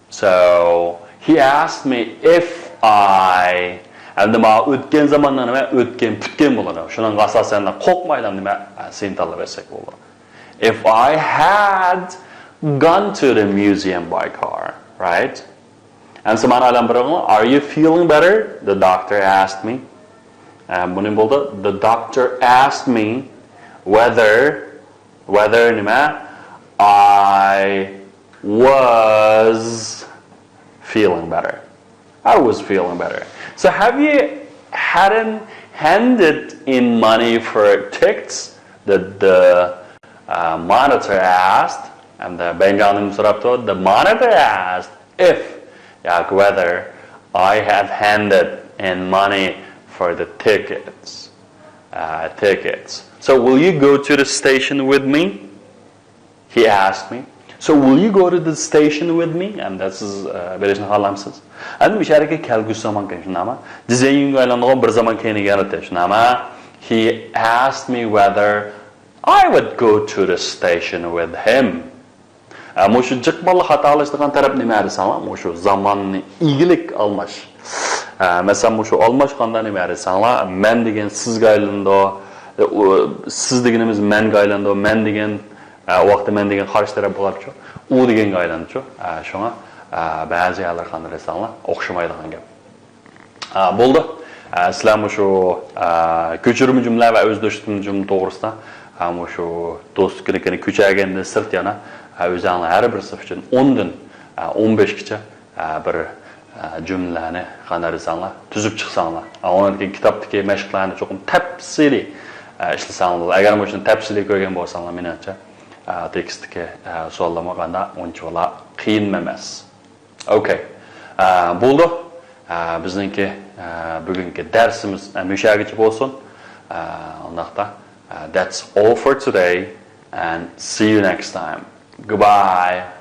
So he asked me if I and nima o'tgan zamonda nima o'tgan putgan bo'ladi. Shunga asosan qo'rqmaydan nima sen tanlab bersak bo'ladi. If I had gone to the museum by car, right? And so are you feeling better? The doctor asked me. The doctor asked me whether I was feeling better. I was feeling better. So have you hadn't handed in money for tickets that the monitor asked, and the monitor asked if whether I have handed in money for the tickets. So will you go to the station with me? He asked me. So will you go to the station with me? And that's berishni xohlamsiz. And we shall get kelgusi zaman keyin shunami? Dizayinga aylanadigan bir zaman keyin yaratdi shunami? He asked me whether I would go to the station with him. Mushu jiqballa xatolashdigan taraf nima desanglar? Mushu zamanni igilik almash. Masalan mushu almashganda nima desanglar? Men degan sizga aylandi, siz deganimiz menga aylandi, men degan vaqtda men degan qarshi taraf bo'libdi. U deganga aylandi. Shunga ba'zi yerlar qanday desanglar, o'xshamaydigan gap. Bo'ldi. Sizlar mushu ko'chirma jumla va o'zlashtirma jumla to'g'risida shu do'stlikni ko'chaganda sirt yana o'zinglar har bir saf uchun 10 dan 15 gacha bir jumlani qanday desanglar tuzib chiqsanglar. Undan keyin kitobdagi mashqlarni cho'qim tafsiliy ishlasanglar. Agar mana shuni tafsiliy ko'rgan bo'lsanglar, menimcha tekstga so'zlamaganda uncha qiyin emas. Okay. Bo'ldi. Bizningki bugungi darsimiz mushagicha bo'lsin. Undaqda That's all for today, and see you next time. Goodbye.